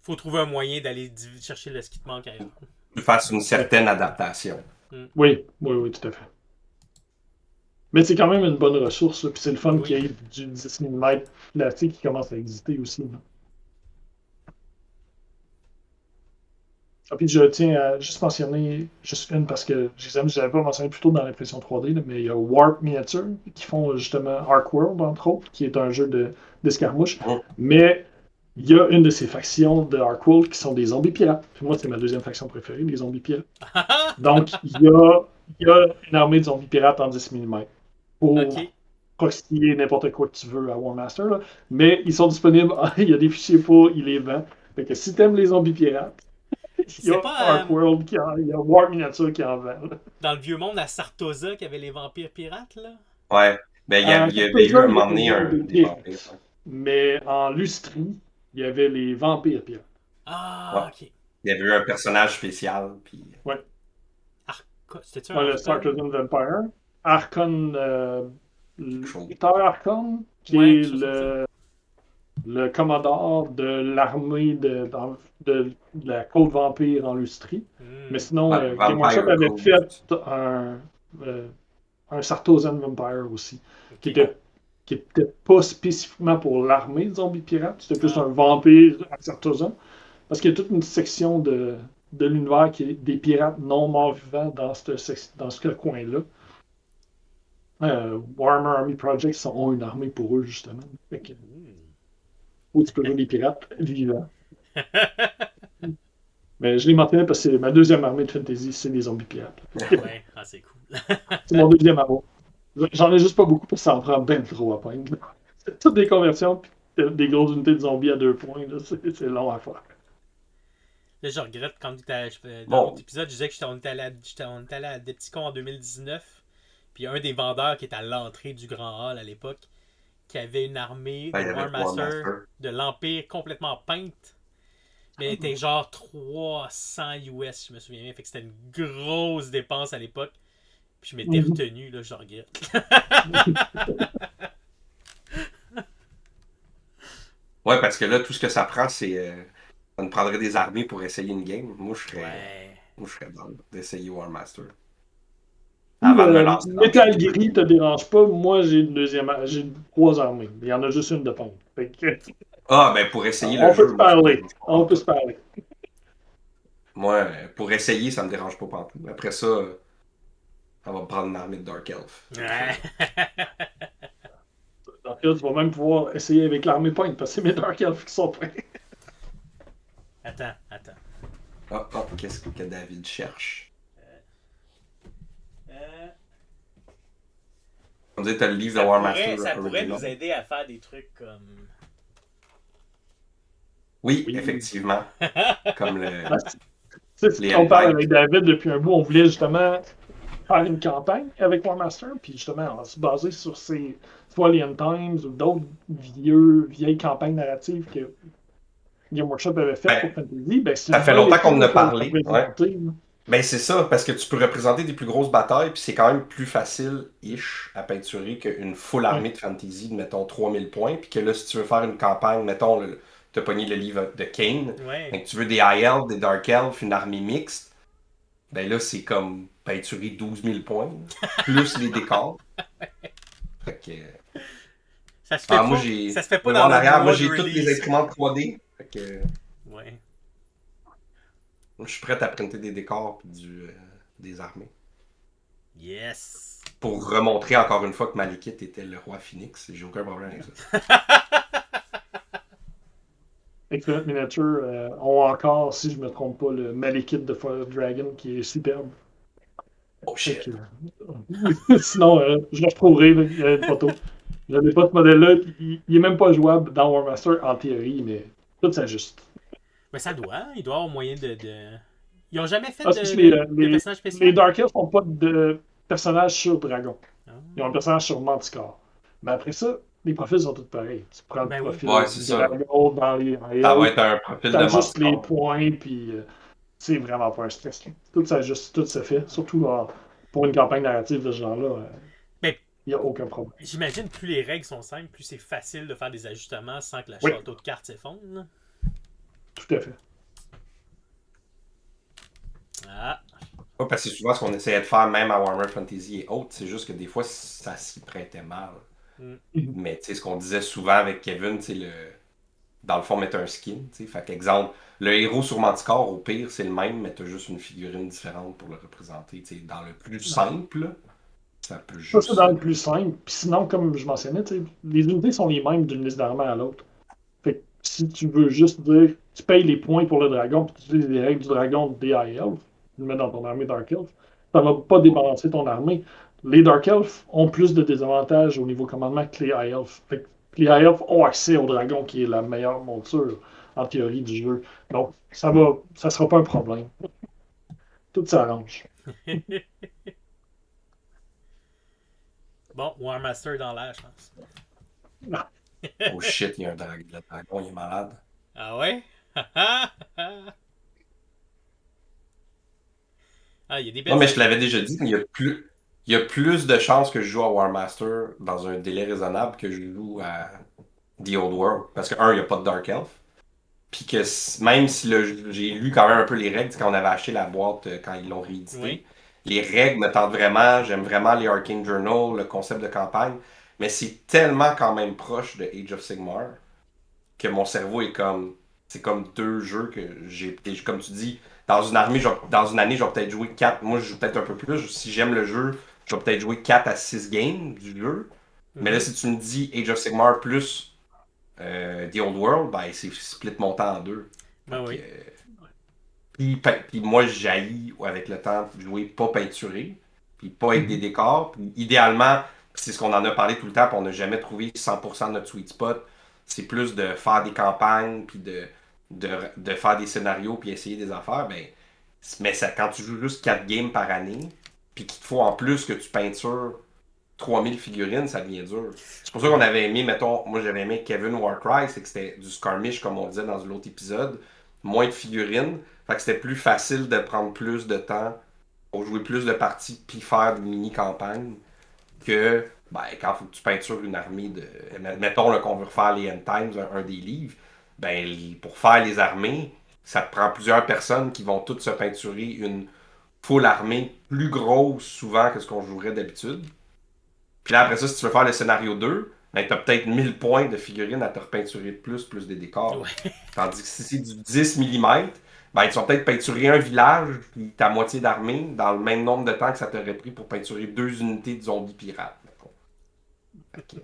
faut trouver un moyen d'aller chercher ce qui te manque ailleurs.
Tu fasses une certaine adaptation.
Oui, tout à fait. Mais c'est quand même une bonne ressource, là, puis c'est le fun qu'il y ait du 10 mm plastique qui commence à exister aussi. Là. Ah, puis je tiens à juste mentionner juste une parce que je n'avais pas mentionné plus tôt dans l'impression 3D, là, mais il y a Warp Miniature qui font justement Ark World, entre autres, qui est un jeu d'escarmouche. Mais il y a une de ces factions de Ark World qui sont des zombies pirates. Puis moi, c'est ma deuxième faction préférée, les zombies pirates. Donc, il y a une armée de zombies pirates en 10 mm pour proxyer n'importe quoi que tu veux à War Master. Là. Mais ils sont disponibles, il y a des fichiers pour, ils les vendent. Fait que si t'aimes les zombies pirates, il y a Ark World, il y a War Miniature qui en vend.
Dans le vieux monde, à Sartosa, qui avait les vampires pirates, là.
Ouais. Ben, il y avait eu un moment donné des vampires.
Mais en Lustrie, il y avait les vampires pirates.
Ah, ok.
Il y avait eu un personnage spécial. Puis...
Ouais.
C'était-tu un
le Sartosan Vampire. Archon, Peter Archon, qui
ouais,
est le commodore de l'armée de la côte vampire en Lustrie. Mais sinon, Game Workshop avait fait un Sartosan Vampire aussi, qui était pas spécifiquement pour l'armée de zombies pirates, c'était plus un vampire à Sartosan, parce qu'il y a toute une section de l'univers qui est des pirates non morts-vivants dans ce coin-là. Warhammer Army Project ont une armée pour eux, justement. Où tu peux jouer des pirates vivants. Mais je l'ai mentionné parce que c'est ma deuxième armée de fantasy, c'est des zombies pirates.
Ouais, c'est cool.
C'est mon deuxième amour. J'en ai juste pas beaucoup parce que ça en prend bien trop à peindre. C'est toutes des conversions puis des grosses unités de zombies à 2 points. C'est long à faire.
Là, je regrette quand dans l'autre épisode, je disais que on était allé à Depticon en 2019. Puis un des vendeurs qui était à l'entrée du Grand Hall à l'époque, qui avait une armée de War Master de l'Empire complètement peinte. Mais elle était genre 300 US, je me souviens bien. Fait que c'était une grosse dépense à l'époque. Puis je m'étais retenu, là, je regrette.
Ouais, parce que là, tout ce que ça prend, c'est... ça nous prendrait des armées pour essayer une game. Moi, je serais bon d'essayer War Master.
Metal Gear te dérange pas. Moi, j'ai 3 armées. Il y en a juste une de peinte.
Ben pour essayer le jeu.
On peut se parler.
Moi, pour essayer, ça me dérange pas pantoute. Après ça, on va prendre une armée de Dark Elf.
Donc là, tu vas même pouvoir essayer avec l'armée Point parce que c'est mes Dark Elf qui sont prêts.
Attends.
Qu'est-ce que David cherche? On dirait que t'as le livre de War Master.
Ça pourrait nous aider à faire des trucs comme...
Oui. Effectivement. Comme le...
C'est ce qu'on parle avec David depuis un bout. On voulait justement faire une campagne avec War Master, puis justement, on va se baser sur soit les End Times ou d'autres vieilles campagnes narratives que Game Workshop avait faites pour Fantasy.
Ça fait longtemps qu'on en a parlé. Ben c'est ça, parce que tu peux représenter des plus grosses batailles, puis c'est quand même plus facile-ish à peinturer qu'une full armée de fantasy de, mettons, 3000 points, puis que là, si tu veux faire une campagne, mettons, t'as pogné le livre de Kane, et que tu veux des High Elf, des Dark Elf, une armée mixte, ben là, c'est comme peinturer 12 000 points, plus les décors. Fait que...
Ça se fait pas, ça se fait pas dans
l'arrière. Moi, j'ai toutes les imprimantes 3D. Fait que...
Ouais.
Je suis prêt à printer des décors et des armées.
Yes!
Pour remontrer encore une fois que Malekith était le roi Phoenix. J'ai aucun problème avec ça.
Experiment Miniature ont encore, si je me trompe pas, le Malekith de Fire Dragon qui est superbe.
Oh
Fait
shit.
que, sinon, je le retrouverai, là, il y a une photo. Je n'ai pas ce modèle-là, puis il est même pas jouable dans War Master en théorie, mais tout s'ajuste.
Mais ça doit, hein? Il doit avoir moyen Ils ont jamais fait
Ah, c'est parce que les,
de
les,
personnage
les
spécial?
Dark Elves n'ont pas de personnage sur Dragon.
Ah.
Ils ont un personnage sur Manticore. Mais après ça, les profils sont tous pareils. Tu prends le
Ben oui.
Ouais,
profil
c'est
du
ça.
Dragon dans les
Ça va
Elves,
être un profil
tu
de
ajustes les
Manticore.
points, puis c'est vraiment pas un stress. Tout s'ajuste, tout se fait. Surtout pour une campagne narrative de ce genre-là,
Ben,
il n'y a aucun problème.
j'imagine plus les règles sont simples, plus c'est facile de faire des ajustements sans que la
Oui,
château de cartes s'effondre. Là.
tout à fait.
Ah.
Ouais, parce que c'est souvent ce qu'on essayait de faire même à Warhammer Fantasy et autres, c'est juste que des fois ça s'y prêtait mal.
Mm.
Mais tu sais, ce qu'on disait souvent avec Kevin, tu sais, dans le fond, mettre un skin. Tu sais. Fait qu'exemple, le héros sur Manticore, au pire, c'est le même, mais t'as juste une figurine différente pour le représenter. Tu sais. Dans le plus simple, ça peut
Ça, c'est dans
juste.
le plus simple. Puis sinon, comme je mentionnais, tu sais, les unités sont les mêmes d'une liste d'armées à l'autre. Fait que si tu veux juste dire, tu payes les points pour le dragon, puis tu utilises les règles du dragon de DIL, tu le mets dans ton armée Dark Elf, ça va pas débalancer ton armée. Les Dark Elf ont plus de désavantages au niveau commandement que les High Elf. Fait que les High Elf ont accès au dragon qui est la meilleure monture en théorie du jeu. Donc, ça sera pas un problème. Tout s'arrange.
Bon, War Master dans l'air, je pense.
Oh shit, il y a un dragon. Le dragon, il est malade.
Ah ouais? Ah, il y a des
Non,
belles
mais je te
affiches.
l'avais déjà dit, mais il y a plus de chances que je joue à War Master dans un délai raisonnable que je joue à The Old World. Parce que, un, il n'y a pas de Dark Elf. Puis que même si j'ai lu quand même un peu les règles quand on avait acheté la boîte quand ils l'ont réédité,
Oui.
les règles me tentent vraiment, j'aime vraiment les Arcane Journal, le concept de campagne, mais c'est tellement quand même proche de Age of Sigmar que mon cerveau est comme c'est comme deux jeux que j'ai comme tu dis dans une armée dans une année je vais peut-être jouer 4 moi je joue peut-être un peu plus si j'aime le jeu je vais peut-être jouer 4 à 6 games du jeu mais là
Mhm.
si tu me dis Age of Sigmar plus The Old World, ben, c'est split mon temps en deux. Fait
Ben
que,
oui.
puis moi, j'haïs avec le temps de jouer pas peinturé, puis pas avec des
Mhm.
décors. Puis idéalement, c'est ce qu'on en a parlé tout le temps, puis on n'a jamais trouvé 100% de notre sweet spot. C'est plus de faire des campagnes, puis de faire des scénarios, puis essayer des affaires. Ben, mais ça, quand tu joues juste 4 games par année, puis qu'il te faut en plus que tu peintures 3000 figurines, ça devient dur. C'est pour ça qu'on
Mhm.
avait aimé, mettons, moi j'avais aimé Kevin Warcry, c'est que c'était du skirmish, comme on disait dans l'autre épisode, moins de figurines, fait que c'était plus facile de prendre plus de temps pour jouer plus de parties puis faire des mini-campagnes que ben, quand il faut que tu peintures une armée de. Mettons là, qu'on veut refaire les End Times, un des livres, ben, pour faire les armées, ça te prend plusieurs personnes qui vont toutes se peinturer une full armée plus grosse souvent que ce qu'on jouerait d'habitude. Puis là, après ça, si tu veux faire le scénario 2, ben, tu as peut-être 1000 points de figurines à te repeinturer de plus, plus des décors.
Ouais.
Tandis que si c'est du 10 mm, ben, tu vas peut-être peinturer un village, puis ta moitié d'armée, dans le même nombre de temps que ça t'aurait pris pour peinturer 2 unités de zombies pirates. Mettons. Fait que,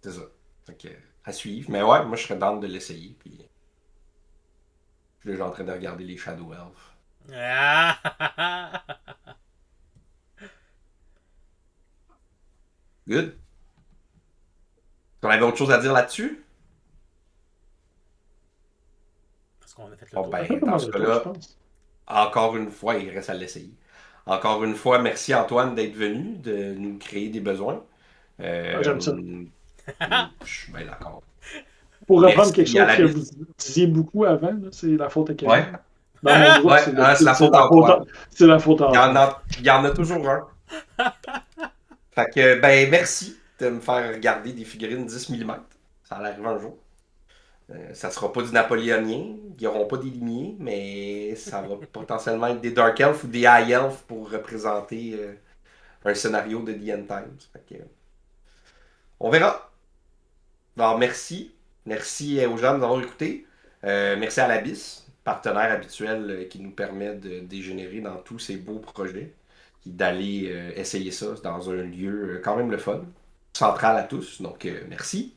c'est ça. Fait que, à suivre. Mais ouais, moi, je serais down de l'essayer. Puis, je suis déjà en train de regarder les Shadow Elves.
Ah!
Good. On avait autre chose à dire là-dessus?
Parce qu'on a fait le
Bon,
tour.
Ça fait
ben,
pas
dans
mal
ce
de tour, je
cas-là,
pense.
encore une fois, il reste à l'essayer. Encore une fois, merci Antoine d'être venu, de nous créer des besoins.
Ah, j'aime ça.
Je suis bien d'accord.
Pour reprendre quelque
Merci à
chose
la
que
bis.
vous disiez beaucoup avant, là, c'est la faute à
Ouais,
Kevin. Dans mon groupe,
ouais,
c'est
c'est la
c'est
faute
la
à
faute à,
Antoine.
c'est la faute à Antoine.
Il y en a toujours un. Fait que, ben, merci de me faire regarder des figurines 10 mm. Ça va arriver un jour. Ça sera pas du napoléonien, ils n'auront pas des limiers, mais ça va potentiellement être des Dark Elf ou des High Elf pour représenter un scénario de The End Times. Fait que, on verra. Alors, merci. Merci aux gens de nous avoir écoutés. Merci à l'Abyss, partenaire habituel qui nous permet de dégénérer dans tous ces beaux projets, d'aller essayer ça dans un lieu quand même le fun, central à tous. Donc, merci.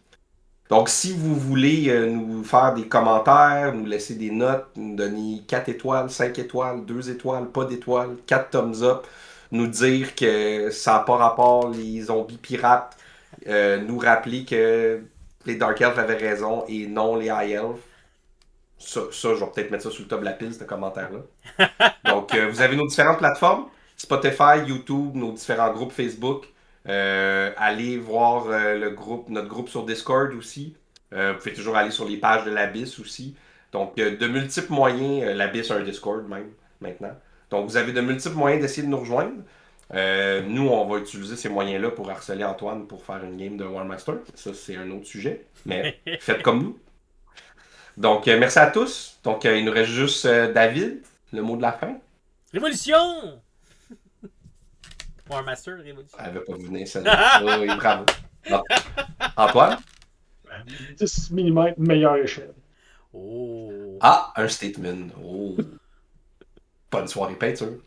Donc, si vous voulez nous faire des commentaires, nous laisser des notes, nous donner 4 étoiles, 5 étoiles, 2 étoiles, pas d'étoiles, 4 thumbs up, nous dire que ça n'a pas rapport les zombies pirates, nous rappeler que les Dark Elves avaient raison et non les High Elves. Ça, je vais peut-être mettre ça sur le top de la pile, ce commentaire-là. Donc, vous avez nos différentes plateformes, Spotify, YouTube, nos différents groupes Facebook. Allez voir notre groupe sur Discord aussi. Vous pouvez toujours aller sur les pages de l'Abyss aussi. Donc, de multiples moyens, l'Abyss a un Discord même, maintenant. Donc, vous avez de multiples moyens d'essayer de nous rejoindre. Nous, on va utiliser ces moyens-là pour harceler Antoine pour faire une game de War Master. Ça, c'est un autre sujet. Mais faites comme nous. Donc, merci à tous. Donc, il nous reste juste David, le mot de la fin.
Révolution! War Master, Révolution.
Elle veut pas venir, celle-là. Oui, bravo. Bon. Antoine?
10 mm meilleure échelle.
Oh!
Ah, un statement. Oh. Bonne soirée peinture.